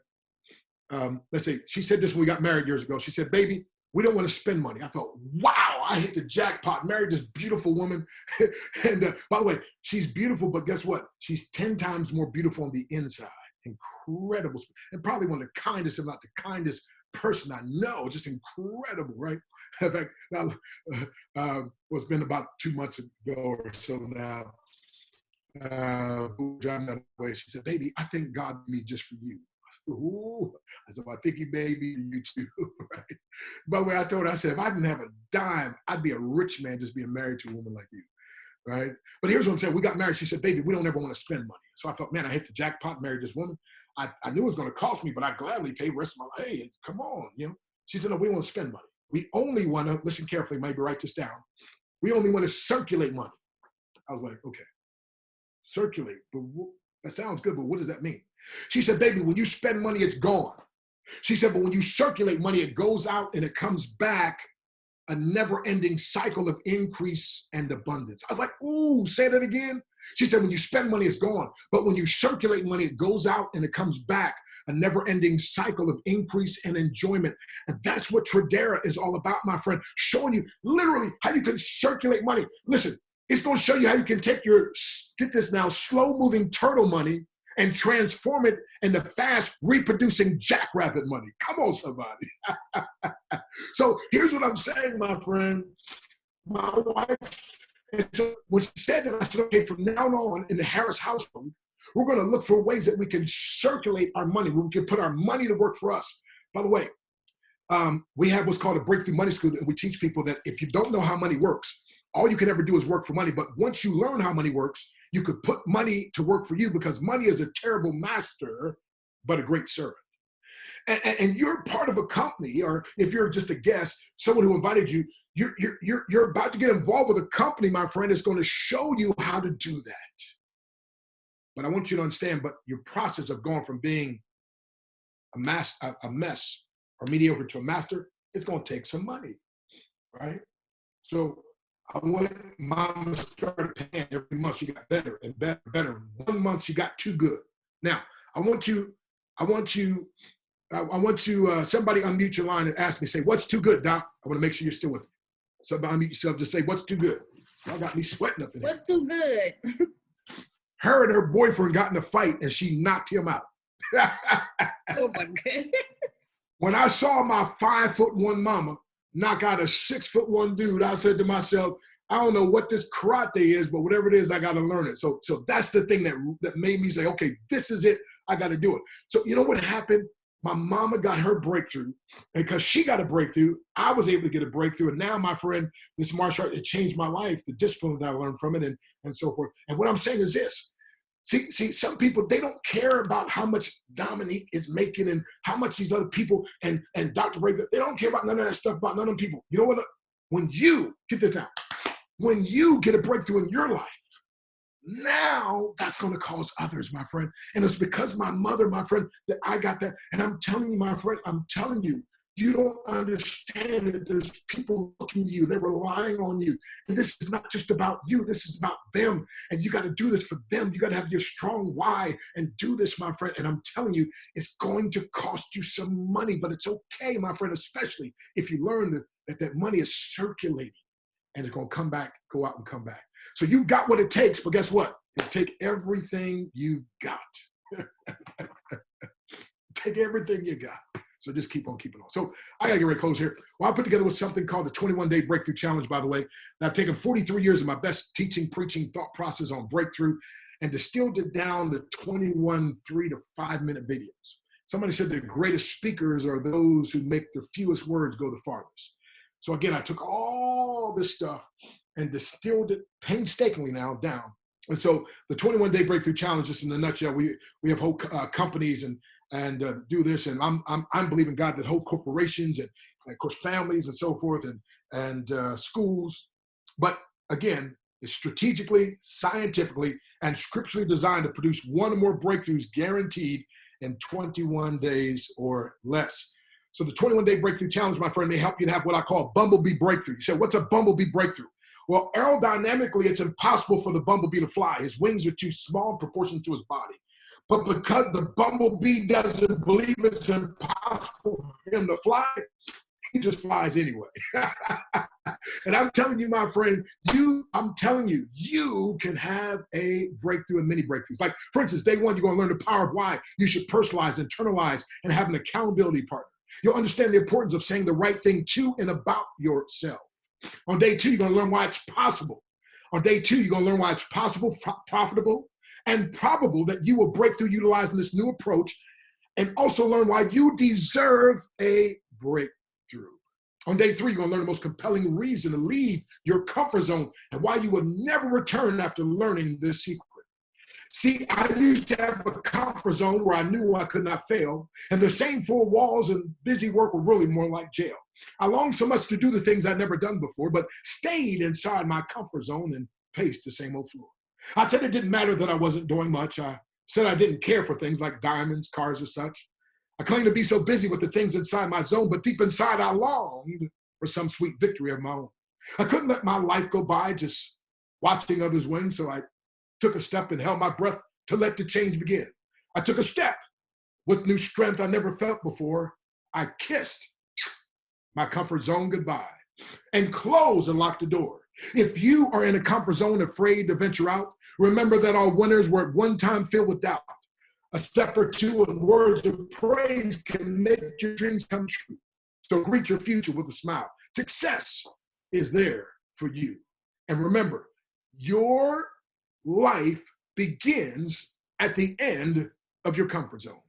she said this when we got married years ago. She said, baby, we don't want to spend money. I thought, wow, I hit the jackpot, married this beautiful woman. And by the way, she's beautiful, but guess what? She's 10 times more beautiful on the inside. Incredible. And probably one of the kindest, if not the kindest person I know. Just incredible, right? In fact, it's been about 2 months ago or so now. She said, baby, I thank God made me just for you. I said, ooh. I said, well, I think he made me for you too, right? By the way, I told her, I said, if I didn't have a dime, I'd be a rich man just being married to a woman like you, right? But here's what I'm saying. We got married. She said, baby, we don't ever want to spend money. So I thought, man, I hit the jackpot, married this woman. I knew it was going to cost me, but I gladly paid the rest of my life. Hey, come on, She said, no, we don't want to spend money. We only want to, listen carefully, maybe write this down. We only want to circulate money. I was like, okay. Circulate, but that sounds good, but what does that mean? She said, baby, when you spend money, it's gone. She said, but when you circulate money, it goes out and it comes back, a never-ending cycle of increase and abundance. I was like, ooh, say that again. She said, when you spend money, it's gone. But when you circulate money, it goes out and it comes back, a never-ending cycle of increase and enjoyment. And that's what Tradera is all about, my friend, showing you literally how you can circulate money. Listen, it's going to show you how you can take your, get this now, slow-moving turtle money and transform it into fast reproducing jackrabbit money. Come on, somebody. So here's what I'm saying, my friend. My wife, and so when she said that, I said, okay, from now on in the Harris household, we're going to look for ways that we can circulate our money, where we can put our money to work for us. By the way, we have what's called a Breakthrough Money School, and we teach people that if you don't know how money works, all you can ever do is work for money. But once you learn how money works, you could put money to work for you, because money is a terrible master, but a great servant. And you're part of a company, or if you're just a guest, someone who invited you, you're about to get involved with a company, my friend, is going to show you how to do that. But I want you to understand, but your process of going from being a mess or mediocre to a master, it's going to take some money, right? So I went, mom started paying every month. She got better and better and better. 1 month she got too good. Now, I want you, somebody unmute your line and ask me, say, what's too good, Doc? I want to make sure you're still with me. Somebody unmute yourself, just say, what's too good? Y'all got me sweating up in here. What's too good? Her and her boyfriend got in a fight and she knocked him out. Oh my goodness. When I saw my 5'1" mama knock out a 6'1" dude, I said to myself, I don't know what this karate is, but whatever it is, I got to learn it. So that's the thing that made me say, okay, this is it. I got to do it. So you know what happened? My mama got her breakthrough, and because she got a breakthrough, I was able to get a breakthrough. And now, my friend, this martial art, it changed my life, the discipline that I learned from it, and so forth. And what I'm saying is this: See, some people, they don't care about how much Dominique is making and how much these other people and Dr. Breakthrough, they don't care about none of that stuff about none of them people. You know what? When you, get this now, when you get a breakthrough in your life, now that's going to cause others, my friend. And it's because my mother, my friend, that I got that. And I'm telling you, my friend, I'm telling you, you don't understand that there's people looking at you. They're relying on you. And this is not just about you. This is about them. And you got to do this for them. You got to have your strong why and do this, my friend. And I'm telling you, it's going to cost you some money, but it's okay, my friend, especially if you learn that money is circulating and it's going to come back, go out and come back. So you got what it takes, but guess what? It'll take everything you've got. Take everything you got. So just keep on keeping on. So I got to get ready to close here. Well, I put together with something called the 21-Day Breakthrough Challenge, by the way. I've taken 43 years of my best teaching, preaching, thought process on breakthrough and distilled it down to 21 3 to 5 minute videos. Somebody said the greatest speakers are those who make the fewest words go the farthest. So again, I took all this stuff and distilled it painstakingly now down. And so the 21-Day Breakthrough Challenge, just in a nutshell, we have whole companies and do this, and I'm believing God that whole corporations and of course families and so forth and schools, but again, it's strategically, scientifically, and scripturally designed to produce one or more breakthroughs guaranteed in 21 days or less. So the 21-Day Breakthrough Challenge, my friend, may help you to have what I call a bumblebee breakthrough. You say, what's a bumblebee breakthrough? Well, aerodynamically, it's impossible for the bumblebee to fly. His wings are too small in proportion to his body. But because the bumblebee doesn't believe it's impossible for him to fly, he just flies anyway. And I'm telling you, my friend, I'm telling you, you can have a breakthrough and many breakthroughs. Like, for instance, day one, you're going to learn the power of why you should personalize, internalize, and have an accountability partner. You'll understand the importance of saying the right thing to and about yourself. On day two, you're going to learn why it's possible. On day two, you're going to learn why it's possible, profitable, and probable that you will break through utilizing this new approach, and also learn why you deserve a breakthrough. On day three, you're going to learn the most compelling reason to leave your comfort zone and why you will never return after learning this secret. See, I used to have a comfort zone where I knew I could not fail, and the same four walls and busy work were really more like jail. I longed so much to do the things I'd never done before, but stayed inside my comfort zone and paced the same old floor. I said it didn't matter that I wasn't doing much. I said I didn't care for things like diamonds, cars, or such. I claimed to be so busy with the things inside my zone, but deep inside I longed for some sweet victory of my own. I couldn't let my life go by just watching others win, so I took a step and held my breath to let the change begin. I took a step with new strength I never felt before. I kissed my comfort zone goodbye and closed and locked the door. If you are in a comfort zone afraid to venture out, remember that all winners were at one time filled with doubt. A step or two and words of praise can make your dreams come true. So greet your future with a smile. Success is there for you. And remember, your life begins at the end of your comfort zone.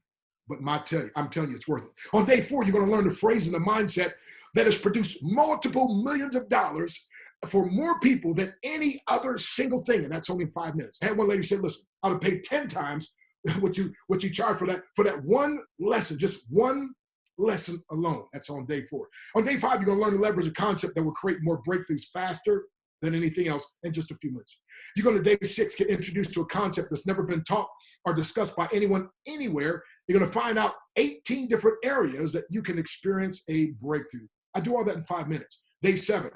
But I'm telling you, it's worth it. On day four, you're going to learn the phrase and the mindset that has produced multiple millions of dollars for more people than any other single thing, and that's only 5 minutes. I had one lady say, listen, I would pay 10 times what you charge for that one lesson, just one lesson alone. That's on day four. On day five, you're going to learn to leverage a concept that will create more breakthroughs faster than anything else in just a few minutes. You're going to day six get introduced to a concept that's never been taught or discussed by anyone anywhere. You're going to find out 18 different areas that you can experience a breakthrough. I do all that in 5 minutes. Day seven,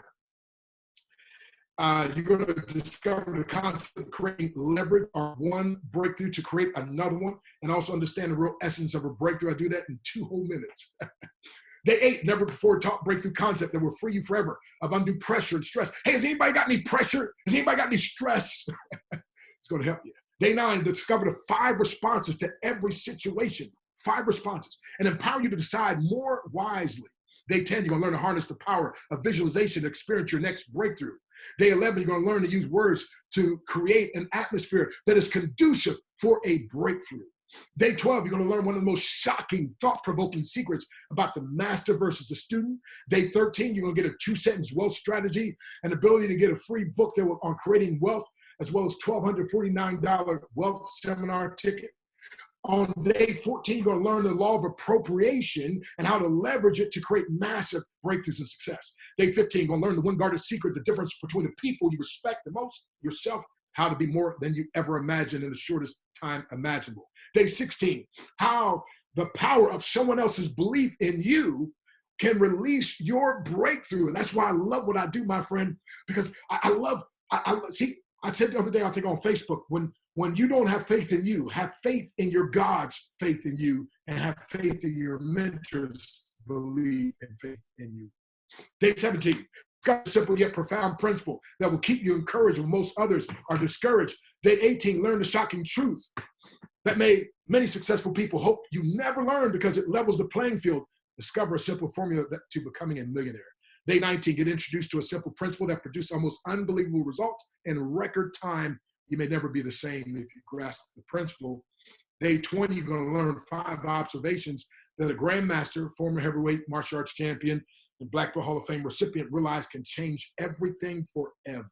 you're going to discover the concept of creating leverage or one breakthrough to create another one, and also understand the real essence of a breakthrough. I do that in 2 whole minutes. Day 8, never before taught breakthrough concept that will free you forever of undue pressure and stress. Hey, has anybody got any pressure? Has anybody got any stress? It's going to help you. Day 9, discover the 5 responses to every situation. 5 responses, and empower you to decide more wisely. Day 10, you're going to learn to harness the power of visualization to experience your next breakthrough. Day 11, you're going to learn to use words to create an atmosphere that is conducive for a breakthrough. Day 12, you're going to learn one of the most shocking, thought-provoking secrets about the master versus the student. Day 13, you're going to get a 2-sentence wealth strategy, an ability to get a free book that will, on creating wealth as well as $1,249 wealth seminar ticket. On day 14, you're going to learn the law of appropriation and how to leverage it to create massive breakthroughs and success. Day 15, you're going to learn the one guarded secret, the difference between the people you respect the most, yourself, how to be more than you ever imagined in the shortest time imaginable. Day 16, how the power of someone else's belief in you can release your breakthrough. And that's why I love what I do, my friend, because see, I said the other day, I think on Facebook, when you don't have faith in you, have faith in your God's faith in you, and have faith in your mentor's belief and faith in you. Day 17, it's got a simple yet profound principle that will keep you encouraged when most others are discouraged. Day 18, learn the shocking truth that made many successful people hope you never learn because it levels the playing field. Discover a simple formula to becoming a millionaire. Day 19, get introduced to a simple principle that produces almost unbelievable results in record time. You may never be the same if you grasp the principle. Day 20, you're going to learn 5 observations that a grandmaster, former heavyweight martial arts champion, and Black Belt Hall of Fame recipient realized can change everything forever.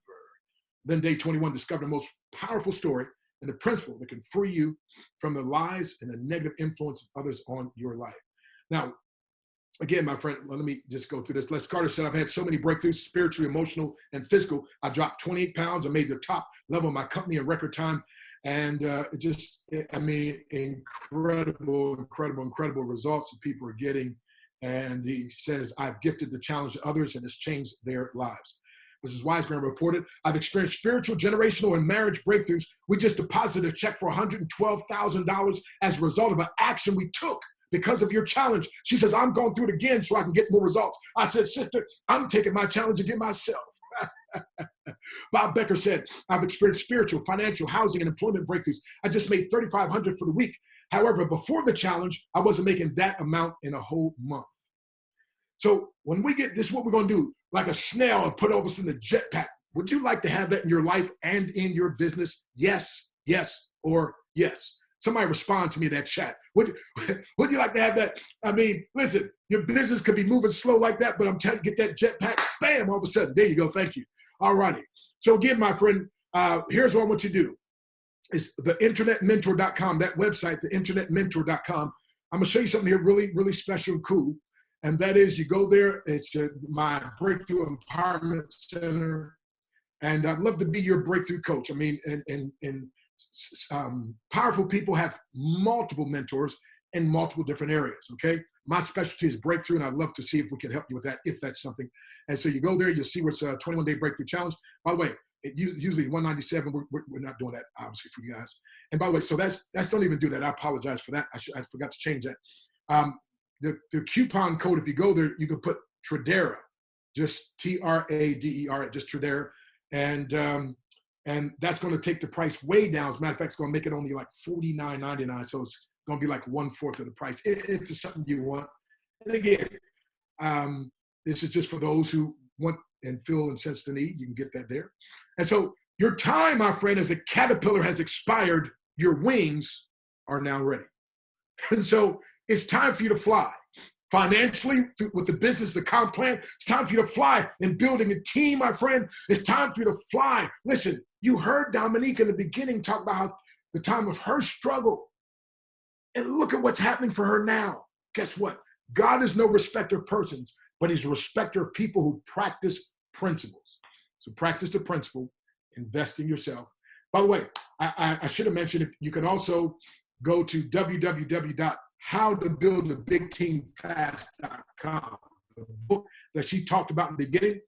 Then day 21, discover the most powerful story and the principle that can free you from the lies and the negative influence of others on your life. Now, again, my friend, let me just go through this. Les Carter said, I've had so many breakthroughs, spiritually, emotional, and physical. I dropped 28 pounds. I made the top level of my company in record time. And incredible results that people are getting. And he says, I've gifted the challenge to others and it's changed their lives. Mrs. Wisegram reported, I've experienced spiritual, generational, and marriage breakthroughs. We just deposited a check for $112,000 as a result of an action we took because of your challenge. She says, I'm going through it again so I can get more results. I said, sister, I'm taking my challenge again myself. Bob Becker said, I've experienced spiritual, financial, housing, and employment breakthroughs. I just made $3,500 for the week. However, before the challenge, I wasn't making that amount in a whole month. So when we get this, is what we're going to do, like a snail and put us in the jetpack. Would you like to have that in your life and in your business? Yes, yes, or yes. Somebody respond to me in that chat. Would you like to have that? I mean, listen, your business could be moving slow like that, but I'm telling you, get that jetpack, bam, all of a sudden. There you go. Thank you. All righty. So again, my friend, here's what I want you to do. It's theinternetmentor.com, that website, theinternetmentor.com. I'm going to show you something here really, really special and cool. And that is you go there. It's my Breakthrough Empowerment Center. And I'd love to be your breakthrough coach. I mean, and powerful people have multiple mentors in multiple different areas, okay? My specialty is breakthrough, and I'd love to see if we can help you with that, if that's something. And so you go there, you'll see what's a 21-day breakthrough challenge. By the way, it usually 197. We're not doing that, obviously, for you guys. And by the way, so that's don't even do that. I apologize for that. I forgot to change that. The coupon code, if you go there, you can put Tradera, just T-R-A-D-E-R, just Tradera. And that's going to take the price way down. As a matter of fact, it's going to make it only like $49.99. So it's going to be like 1/4 of the price if it's something you want. And again, this is just for those who want and feel and sense the need. You can get that there. And so your time, my friend, as a caterpillar has expired. Your wings are now ready. And so it's time for you to fly. Financially, with the business, the comp plan, it's time for you to fly in building a team, my friend. It's time for you to fly. Listen, you heard Dominique in the beginning talk about how the time of her struggle. And look at what's happening for her now. Guess what? God is no respecter of persons, but he's a respecter of people who practice principles. So practice the principle, invest in yourself. By the way, I should have mentioned, you can also go to www.howtobuildabigteamfast.com. The book that she talked about in the beginning,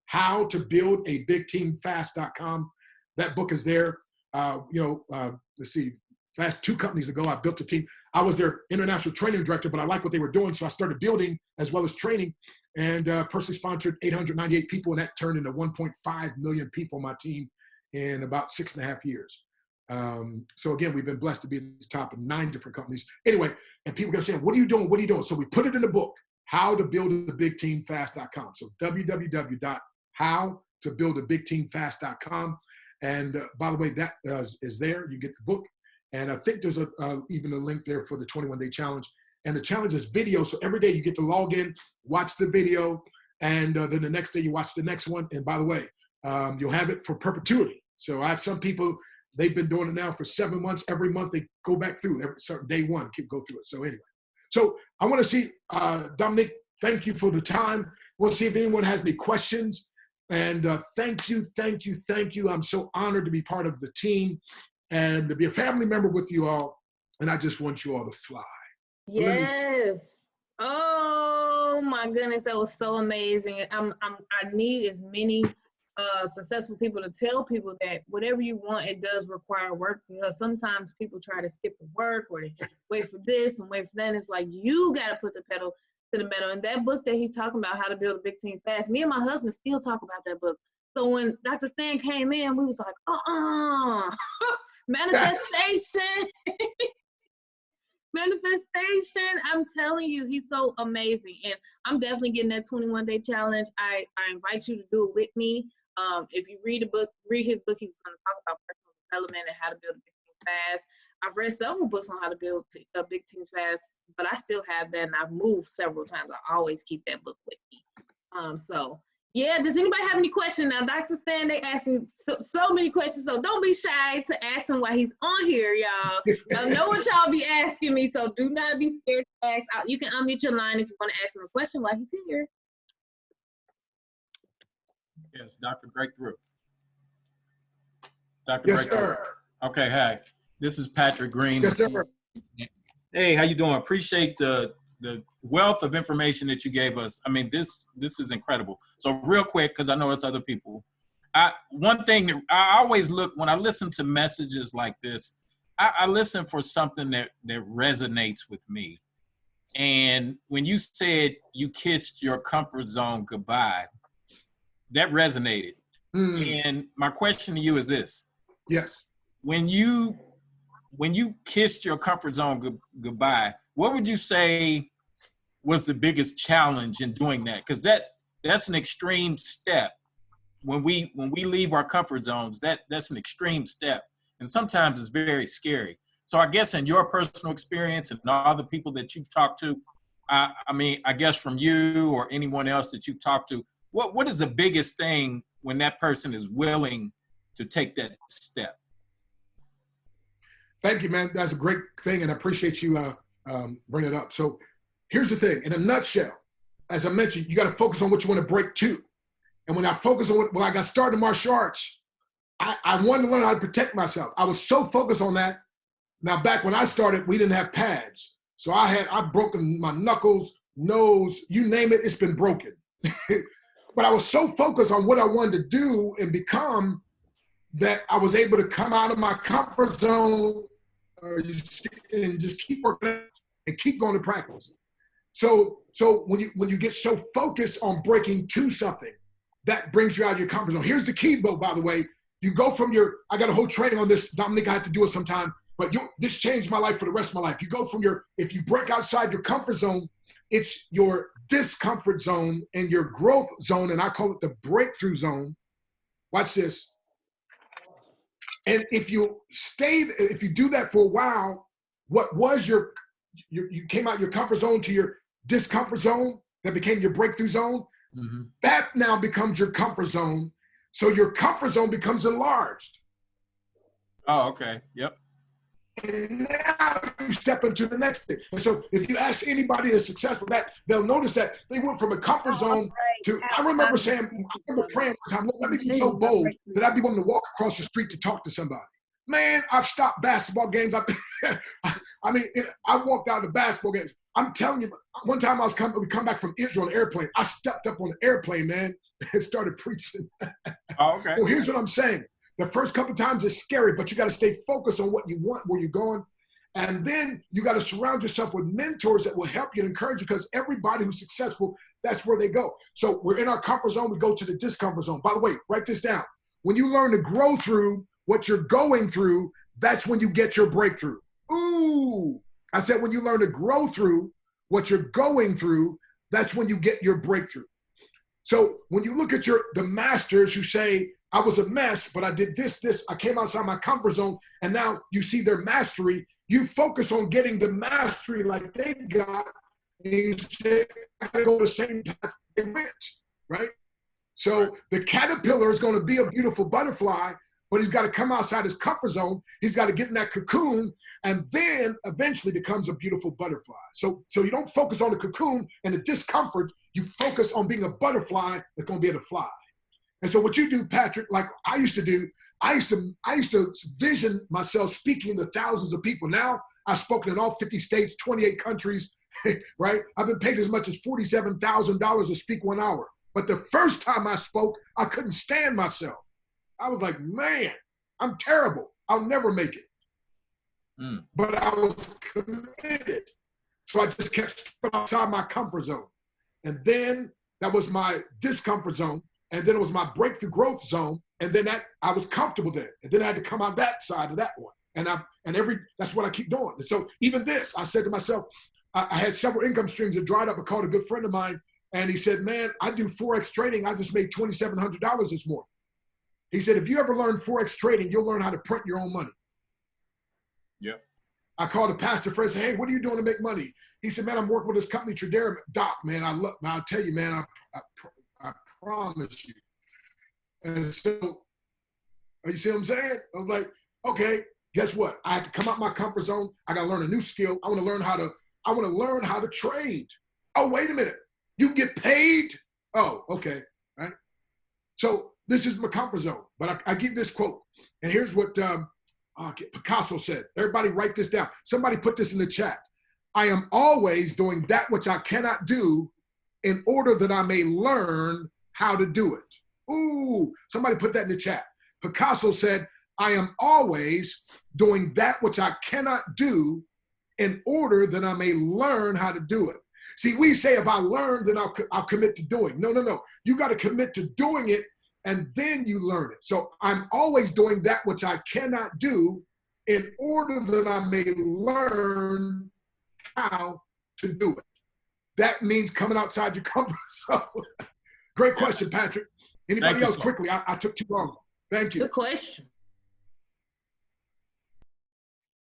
How to Build a Big Team Fast.com. That book is there. Let's see, last 2 companies ago, I built a team. I was their international training director, but I liked what they were doing, so I started building as well as training, and personally sponsored 898 people, and that turned into 1.5 million people on my team in about 6.5 years. So again, we've been blessed to be at the top of 9 different companies. Anyway, and people are going to say, what are you doing? What are you doing? So we put it in the book, howtobuildabigteamfast.com. So www.howtobuildabigteamfast.com. And by the way, that is there. You get the book. And I think there's even a link there for the 21-day challenge. And the challenge is video. So every day you get to log in, watch the video, and then the next day you watch the next one. And by the way, you'll have it for perpetuity. So I have some people, they've been doing it now for 7 months. Every month they go back through, day one, go through it. So anyway, so I want to see, Dominique, thank you for the time. We'll see if anyone has any questions. And thank you. I'm so honored to be part of the team and to be a family member with you all. And I just want you all to fly. Yes. Oh my goodness, that was so amazing. I need as many successful people to tell people that whatever you want, it does require work, because sometimes people try to skip the work or they wait for this and wait for that. And it's like, you got to put the pedal to the metal. And that book that he's talking about, How to Build a Big Team Fast, me and my husband still talk about that book. So when Dr. Stan came in, we was like, manifestation. Manifestation. I'm telling you, he's so amazing. And I'm definitely getting that 21-day challenge. I invite you to do it with me. If you read his book, he's going to talk about personal development and how to build a big team fast. I've read several books on how to build a big team fast, but I still have that, and I've moved several times. I always keep that book with me. So yeah, does anybody have any questions? Now, Dr. Stan, they asking so many questions, so don't be shy to ask him while he's on here, y'all. I know what y'all be asking me, so do not be scared to ask. You can unmute your line if you want to ask him a question while he's here. Yes, Dr. Breakthrough. Dr. Yes, Breakthrough. sir. Okay, hi. This is Patrick Green. Yes, sir. Hey, how you doing? Appreciate the wealth of information that you gave us. I mean, this is incredible. So real quick, because I know it's other people. One thing that I always look, when I listen to messages like this, I listen for something that resonates with me. And when you said you kissed your comfort zone goodbye, that resonated. And my question to you is this. Yes. When you kissed your comfort zone goodbye, what would you say was the biggest challenge in doing that? Because that's an extreme step. When we leave our comfort zones, that's an extreme step. And sometimes it's very scary. So I guess in your personal experience and all the people that you've talked to, I mean, I guess from you or anyone else that you've talked to, what is the biggest thing when that person is willing to take that step? Thank you, man. That's a great thing, and I appreciate you bringing it up. So here's the thing. In a nutshell, as I mentioned, you got to focus on what you want to break to. And when I focus on when I got started in martial arts, I wanted to learn how to protect myself. I was so focused on that. Now, back when I started, we didn't have pads. So I've broken my knuckles, nose, you name it, it's been broken. But I was so focused on what I wanted to do and become that I was able to come out of my comfort zone and just keep working and keep going to practice. So when you get so focused on breaking to something, that brings you out of your comfort zone. Here's the key, though, by the way. You go from I got a whole training on this, Dominique, I have to do it sometime, but this changed my life for the rest of my life. You go from if you break outside your comfort zone, it's your discomfort zone and your growth zone, and I call it the breakthrough zone. Watch this. And if you do that for a while, what was you came out your comfort zone to your discomfort zone, that became your breakthrough zone, that now becomes your comfort zone. So your comfort zone becomes enlarged. Oh, okay. Yep. And now you step into the next thing. And so if you ask anybody that's successful, they'll notice that they went from a comfort zone to, I remember praying one time, let me be so bold that I'd be willing to walk across the street to talk to somebody. Man, I've stopped basketball games. I walked out of basketball games. I'm telling you, one time we come back from Israel on an airplane. I stepped up on the airplane, man, and started preaching. Oh, okay. Well, here's what I'm saying. The first couple of times it's scary, but you got to stay focused on what you want, where you're going. And then you got to surround yourself with mentors that will help you and encourage you, because everybody who's successful, that's where they go. So we're in our comfort zone. We go to the discomfort zone. By the way, write this down. When you learn to grow through what you're going through, that's when you get your breakthrough. Ooh, I said when you learn to grow through what you're going through, that's when you get your breakthrough. So when you look at the masters who say, I was a mess, but I did this, I came outside my comfort zone, and now you see their mastery, you focus on getting the mastery like they got, and you say, I gotta go the same path they went, right? So the caterpillar is gonna be a beautiful butterfly, but he's got to come outside his comfort zone. He's got to get in that cocoon, and then eventually becomes a beautiful butterfly. So you don't focus on the cocoon and the discomfort. You focus on being a butterfly that's going to be able to fly. And so what you do, Patrick, like I used to do, I used to vision myself speaking to thousands of people. Now I've spoken in all 50 states, 28 countries, right? I've been paid as much as $47,000 to speak 1 hour. But the first time I spoke, I couldn't stand myself. I was like, man, I'm terrible. I'll never make it. But I was committed. So I just kept stepping outside my comfort zone. And then that was my discomfort zone. And then it was my breakthrough growth zone. And then I was comfortable there. And then I had to come out that side of that one. And that's what I keep doing. And so even this, I said to myself, I had several income streams that dried up. I called a good friend of mine, and he said, man, I do Forex trading. I just made $2,700 this morning. He said, if you ever learn Forex trading, you'll learn how to print your own money. Yeah. I called a pastor friend and said, hey, what are you doing to make money? He said, man, I'm working with this company, Tradera. Doc, man, I'll tell you, man, I promise you. And so, you see what I'm saying? I was like, okay, guess what? I have to come out my comfort zone. I got to learn a new skill. I want to learn how to trade. Oh, wait a minute. You can get paid? Oh, okay, right? So this is my comfort zone. But I give this quote. And here's what Picasso said. Everybody write this down. Somebody put this in the chat. I am always doing that which I cannot do in order that I may learn how to do it. Ooh, somebody put that in the chat. Picasso said, I am always doing that which I cannot do in order that I may learn how to do it. See, we say if I learn, then I'll commit to doing. No. You got to commit to doing it, and then you learn it. So I'm always doing that which I cannot do in order that I may learn how to do it. That means coming outside your comfort zone. Great question, Patrick. Anybody else quickly? I took too long. Thank you. Good question.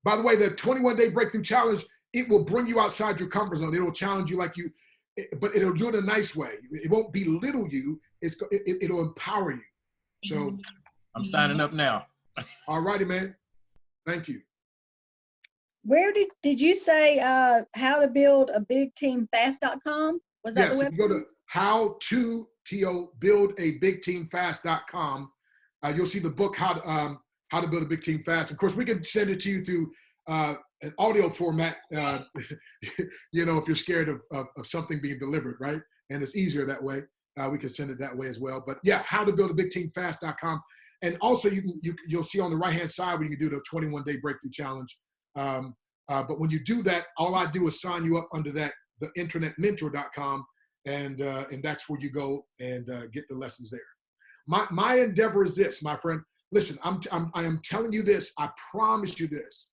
By the way, the 21-day breakthrough challenge, it will bring you outside your comfort zone. It will challenge you but it'll do it in a nice way. It won't belittle you. It'll empower you. So I'm signing up now. All righty, man. Thank you. Where did you say how to build a big team fast.com? Was that the website? Yes, if you go to buildabigteamfast.com, you'll see the book how to build a big team fast. Of course, we can send it to you through an audio format, if you're scared of something being delivered, right? And it's easier that way. We can send it that way as well. But yeah, howtobuildabigteamfast.com. And also you'll see on the right-hand side where you can do the 21-day breakthrough challenge. But when you do that, all I do is sign you up under that, the internetmentor.com. And that's where you go and get the lessons there. My endeavor is this, my friend. Listen, I am telling you this. I promise you this.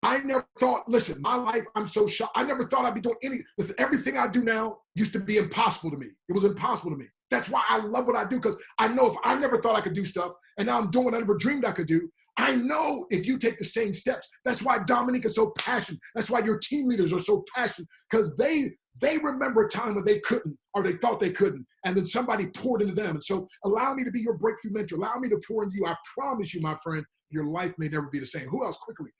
I never thought, listen, my life, I'm so shocked. I never thought I'd be doing everything I do now used to be impossible to me. It was impossible to me. That's why I love what I do, because I know if I never thought I could do stuff, and now I'm doing what I never dreamed I could do, I know if you take the same steps. That's why Dominique is so passionate. That's why your team leaders are so passionate, because they remember a time when they couldn't, or they thought they couldn't, and then somebody poured into them. And so allow me to be your breakthrough mentor. Allow me to pour into you. I promise you, my friend, your life may never be the same. Who else quickly?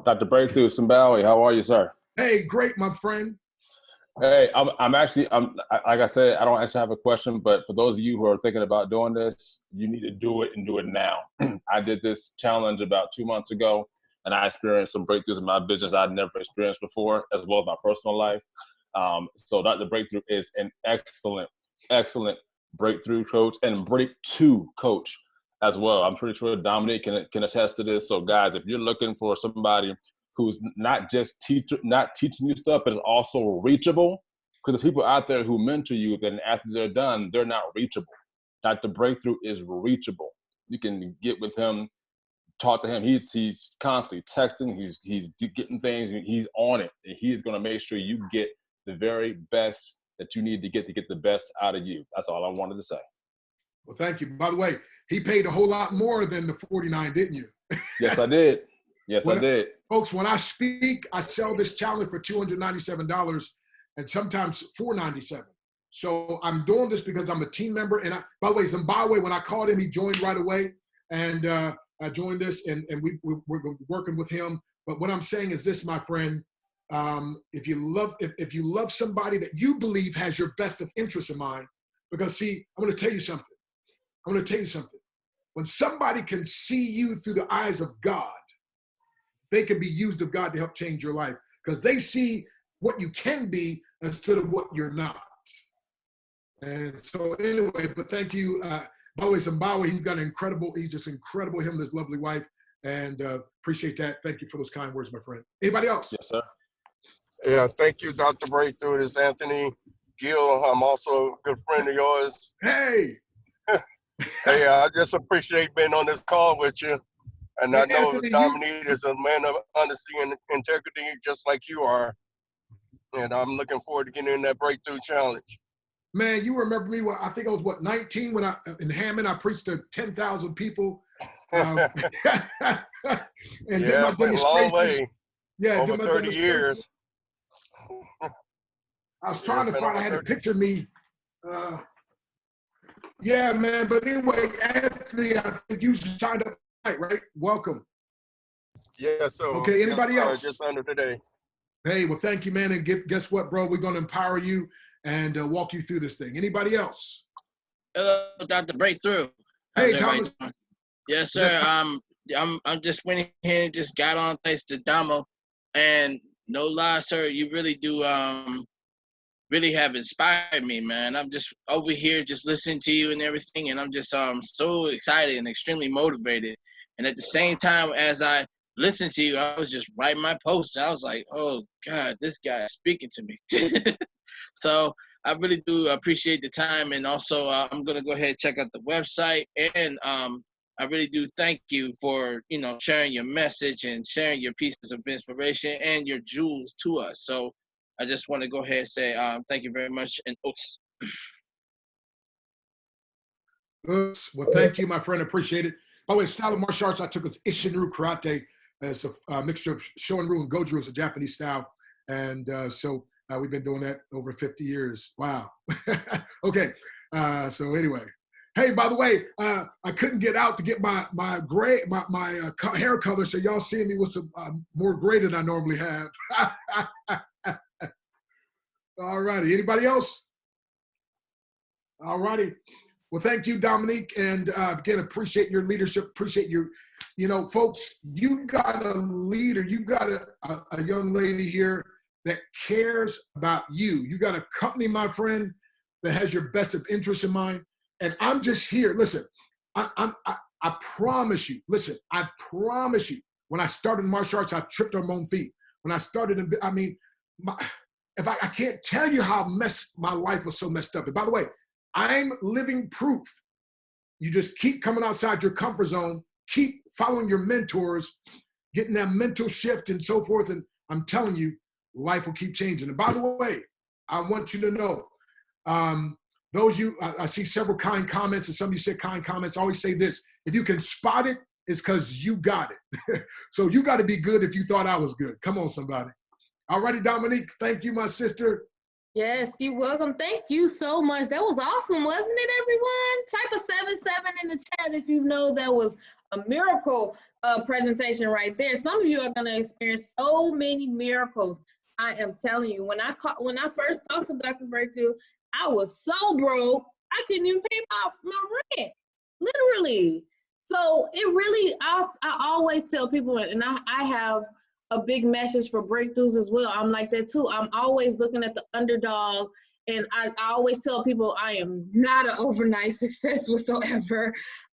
Dr. Breakthrough Simbawi, how are you, sir? Hey, great, my friend. Hey, I'm like I said, I don't actually have a question, but for those of you who are thinking about doing this, you need to do it and do it now. I did this challenge about 2 months ago, and I experienced some breakthroughs in my business I'd never experienced before, as well as my personal life. So Dr. Breakthrough is an excellent breakthrough coach and breakthrough coach as well. I'm pretty sure Dominique can attest to this. So guys, if you're looking for somebody who's not just not teaching you stuff, but is also reachable, because there's people out there who mentor you, then after they're done, they're not reachable. Dr. Breakthrough is reachable. You can get with him, talk to him. He's constantly texting. He's getting things. He's on it. And he's going to make sure you get the very best that you need to get the best out of you. That's all I wanted to say. Well, thank you. By the way, he paid a whole lot more than the 49, didn't you? Yes, I did. Yes, I did. Folks, when I speak, I sell this challenge for $297 and sometimes $497. So I'm doing this because I'm a team member. And by the way, Zimbabwe, when I called him, he joined right away. And I joined this, and we're working with him. But what I'm saying is this, my friend, if you love somebody that you believe has your best of interest in mind, because see, I'm going to tell you something. When somebody can see you through the eyes of God, they can be used of God to help change your life, because they see what you can be instead of what you're not. And so anyway, but thank you. By the way, Zimbabwe, he's just incredible, him and his lovely wife, and appreciate that. Thank you for those kind words, my friend. Anybody else? Yes, sir. Yeah, thank you, Dr. Breakthrough. This is Anthony Gill. I'm also a good friend of yours. Hey. Hey, I just appreciate being on this call with you. And I know Anthony, Dominique is a man of honesty and integrity, just like you are. And I'm looking forward to getting in that breakthrough challenge. Man, you remember me? I think I was 19 when in Hammond I preached to 10,000 people. And did Yeah, my I've been a demonstration. long way. Yeah, Over 30 years. I was trying to find. I had a picture of me. Yeah, man. But anyway, Anthony, I think you signed up tonight, right? Welcome. Yeah, so. Okay, anybody else? Just under today. Hey, well, thank you, man. And guess what, bro? We're going to empower you and walk you through this thing. Anybody else? Hello, Dr. Breakthrough. Hey, How's Thomas. everybody doing? Yes, sir. I'm just went here and just got on thanks to Damo, and no lie, sir, you really do really have inspired me, man. I'm just over here just listening to you and everything, and I'm just so excited and extremely motivated. And at the same time as I listened to you, I was just writing my posts. I was like, oh God, this guy is speaking to me. So I really do appreciate the time, and also I'm gonna go ahead and check out the website, and I really do thank you for sharing your message and sharing your pieces of inspiration and your jewels to us. So I just want to go ahead and say thank you very much, and oops. Well, thank you, my friend. Appreciate it. By the way, style of martial arts I took was Isshin-ryu Karate. It's a mixture of Shorin-ryu and Goju. It's a Japanese style. And so we've been doing that over 50 years. Wow. Okay. So anyway. Hey, by the way, I couldn't get out to get my hair color, so y'all seeing me with some more gray than I normally have. All righty. Anybody else? All righty. Well, thank you, Dominique. And again, appreciate your leadership. Appreciate your, folks, you got a leader. You got a young lady here that cares about you. You got a company, my friend, that has your best of interest in mind. And I'm just here. Listen, I promise you. Listen, I promise you. When I started martial arts, I tripped on my own feet. When I started, I can't tell you how my life was so messed up. And by the way, I'm living proof. You just keep coming outside your comfort zone, keep following your mentors, getting that mental shift and so forth. And I'm telling you, life will keep changing. And by the way, I want you to know, those you, I see several kind comments, and some of you said kind comments. I always say this: if you can spot it, it's because you got it. So you got to be good if you thought I was good. Come on, somebody. All righty, Dominique. Thank you, my sister. Yes, you're welcome. Thank you so much. That was awesome, wasn't it, everyone? Type a 77 in the chat if you know that was a miracle presentation right there. Some of you are going to experience so many miracles. I am telling you, when I first talked to Dr. Breakthrough, I was so broke, I couldn't even pay my rent, literally. So it really, I always tell people, and I have a big message for breakthroughs as well. I'm like that too. I'm always looking at the underdog, and I always tell people I am not an overnight success whatsoever.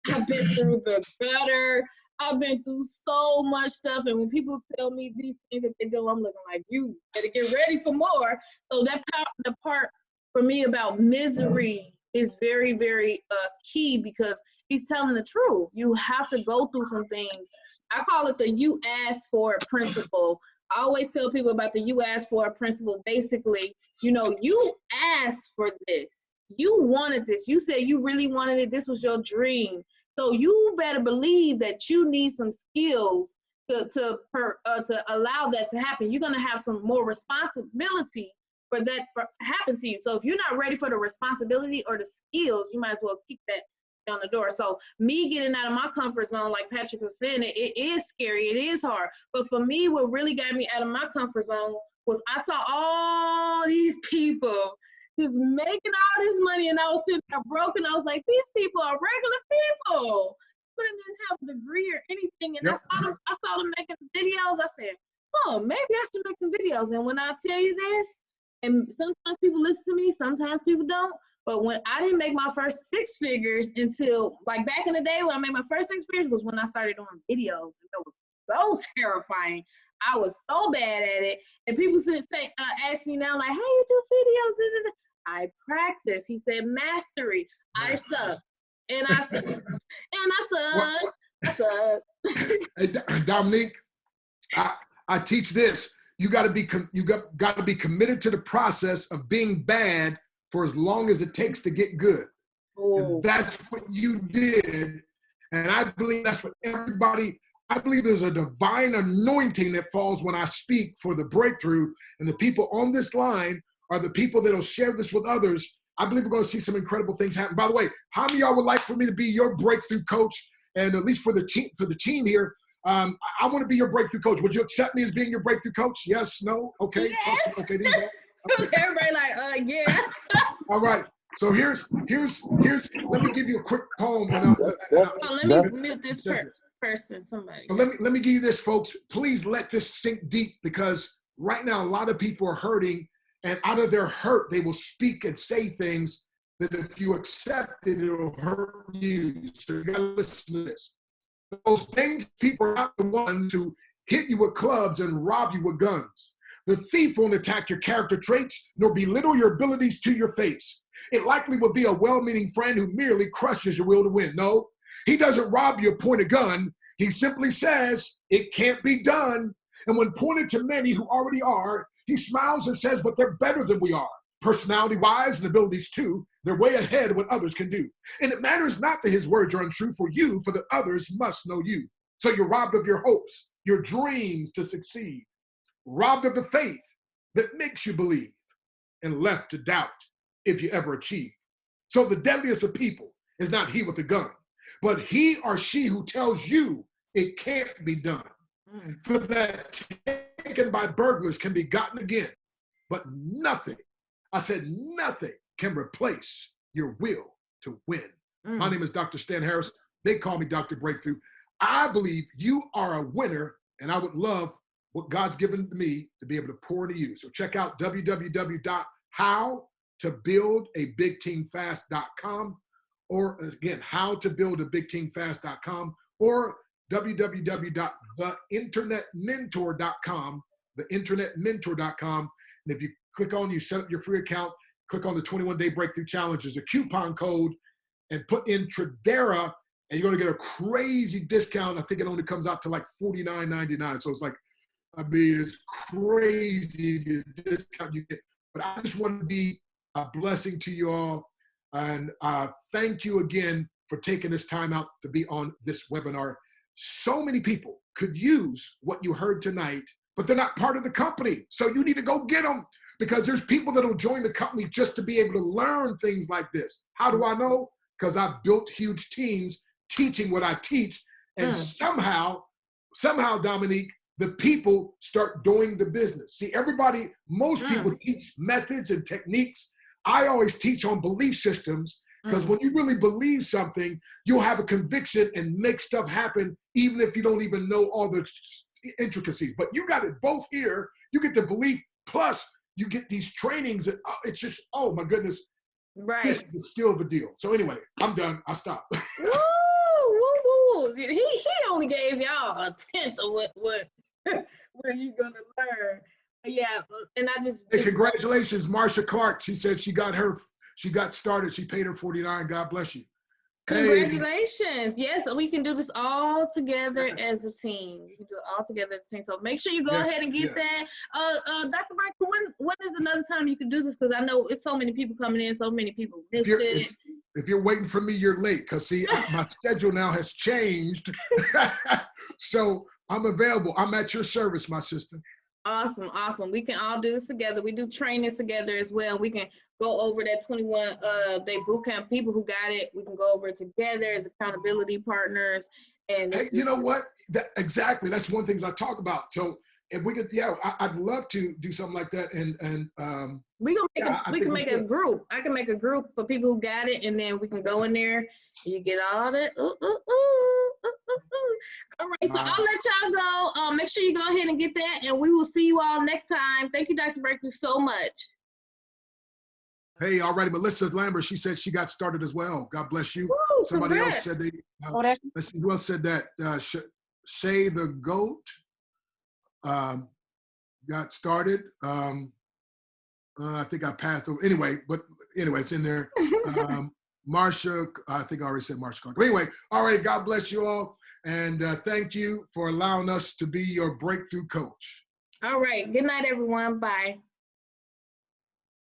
I've been through the gutter. I've been through so much stuff, and when people tell me these things that they do, I'm looking like, you better get ready for more. So the part for me about misery is very, very key, because he's telling the truth. You have to go through some things. I call it the you asked for it principle. I always tell people about the you asked for it principle. Basically, you asked for this. You wanted this. You said you really wanted it. This was your dream. So you better believe that you need some skills to allow that to happen. You're going to have some more responsibility for that to happen to you. So if you're not ready for the responsibility or the skills, you might as well kick that down the door. So me getting out of my comfort zone, like Patrick was saying, it is scary, it is hard. But for me, what really got me out of my comfort zone was I saw all these people just making all this money, and I was sitting there broke, and I was like, these people are regular people. But didn't have a degree or anything, and I saw them making videos. I said, oh, maybe I should make some videos. And when I tell you this, and sometimes people listen to me, sometimes people don't. But when I didn't make my first 6 figures until, like, back in the day, when I made my first 6 figures was when I started doing videos. It was so terrifying. I was so bad at it. And people ask me now, like, how you do videos? I practice. He said mastery. I suck. And I suck. I suck. Hey, Dominique, I teach this. You got to be committed to the process of being bad for as long as it takes to get good. And that's what you did. And I believe that's what everybody, I believe there's a divine anointing that falls when I speak for the breakthrough. And the people on this line are the people that will share this with others. I believe we're going to see some incredible things happen. By the way, how many of y'all would like for me to be your breakthrough coach? And at least for the team here, I want to be your breakthrough coach. Would you accept me as being your breakthrough coach? Yes, no, okay. Yes. Okay, there you go. Okay. Everybody like, yeah. All right. So here's. Let me give you a quick poem. And let me mute this person. Somebody. Let me give you this, folks. Please let this sink deep, because right now a lot of people are hurting, and out of their hurt they will speak and say things that if you accept it, it'll hurt you. So you gotta listen to this. Those dangerous people are not the ones who hit you with clubs and rob you with guns. The thief won't attack your character traits nor belittle your abilities to your face. It likely will be a well-meaning friend who merely crushes your will to win. No, he doesn't rob you or point a gun. He simply says, it can't be done. And when pointed to many who already are, he smiles and says, but they're better than we are. Personality-wise and abilities too, they're way ahead of what others can do. And it matters not that his words are untrue for you, for the others must know you. So you're robbed of your hopes, your dreams to succeed, robbed of the faith that makes you believe, and left to doubt if you ever achieve. So the deadliest of people is not he with the gun, but he or she who tells you it can't be done. For that taken by burglars can be gotten again, but nothing, I said nothing, can replace your will to win. My name is Dr. Stan Harris. They call me Dr. Breakthrough. I believe you are a winner, and I would love what God's given me to be able to pour into you. So check out www.howtobuildabigteamfast.com, or again, howtobuildabigteamfast.com, or www.theinternetmentor.com, theinternetmentor.com. And if you click on, you set up your free account, click on the 21-day breakthrough challenge. There's a coupon code, and put in Tradera, and you're going to get a crazy discount. I think it only comes out to like $49.99. So it's like, I mean, it's crazy the discount you get. But I just want to be a blessing to you all. And thank you again for taking this time out to be on this webinar. So many people could use what you heard tonight, but they're not part of the company. So you need to go get them, because there's people that will join the company just to be able to learn things like this. How do I know? Because I've built huge teams teaching what I teach. And somehow, Dominique, the people start doing the business. See, most people teach methods and techniques. I always teach on belief systems, because when you really believe something, you'll have a conviction and make stuff happen, even if you don't even know all the intricacies. But you got it both here. You get the belief, plus you get these trainings. And it's just, oh my goodness, Right. this is still the deal. So anyway, I'm done. I stop. Woo, woo, woo. He only gave y'all a tenth of what you gonna learn. Yeah, and I just Hey, congratulations, Marsha Clark. She said she got started. She paid her $49. God bless you. Hey. Congratulations. Yes, we can do this all together as a team. We can do it all together as a team. So make sure you go ahead and get that. Dr. Michael, when is another time you can do this? Because I know it's so many people coming in, so many people missed it. If you're waiting for me, you're late. Because, see, my schedule now has changed. So I'm available. I'm at your service, my sister. Awesome, awesome. We can all do this together. We do trainings together as well. We can go over that 21 day boot camp. People who got it, we can go over it together as accountability partners. And Hey, you know what? Exactly. That's one of the things I talk about. So if we could, I'd love to do something like that. And we can make I we think can we make a should. group. I can make a group for people who got it, and then we can go in there. You get all that. All right, so Wow. I'll let y'all go. Make sure you go ahead and get that, and we will see you all next time. Thank you, Dr. Breakthrough, so much. Hey, all righty, Melissa Lambert, she said she got started as well. God bless you. Woo, Somebody else congrats. said they, Oh, that's let's see, who else said that? Shay the Goat got started. I think I passed over. Anyway, it's in there. Marsha, I think I already said Marsha Clark. But anyway, all right, God bless you all. And thank you for allowing us to be your breakthrough coach. All right, good night, everyone. Bye.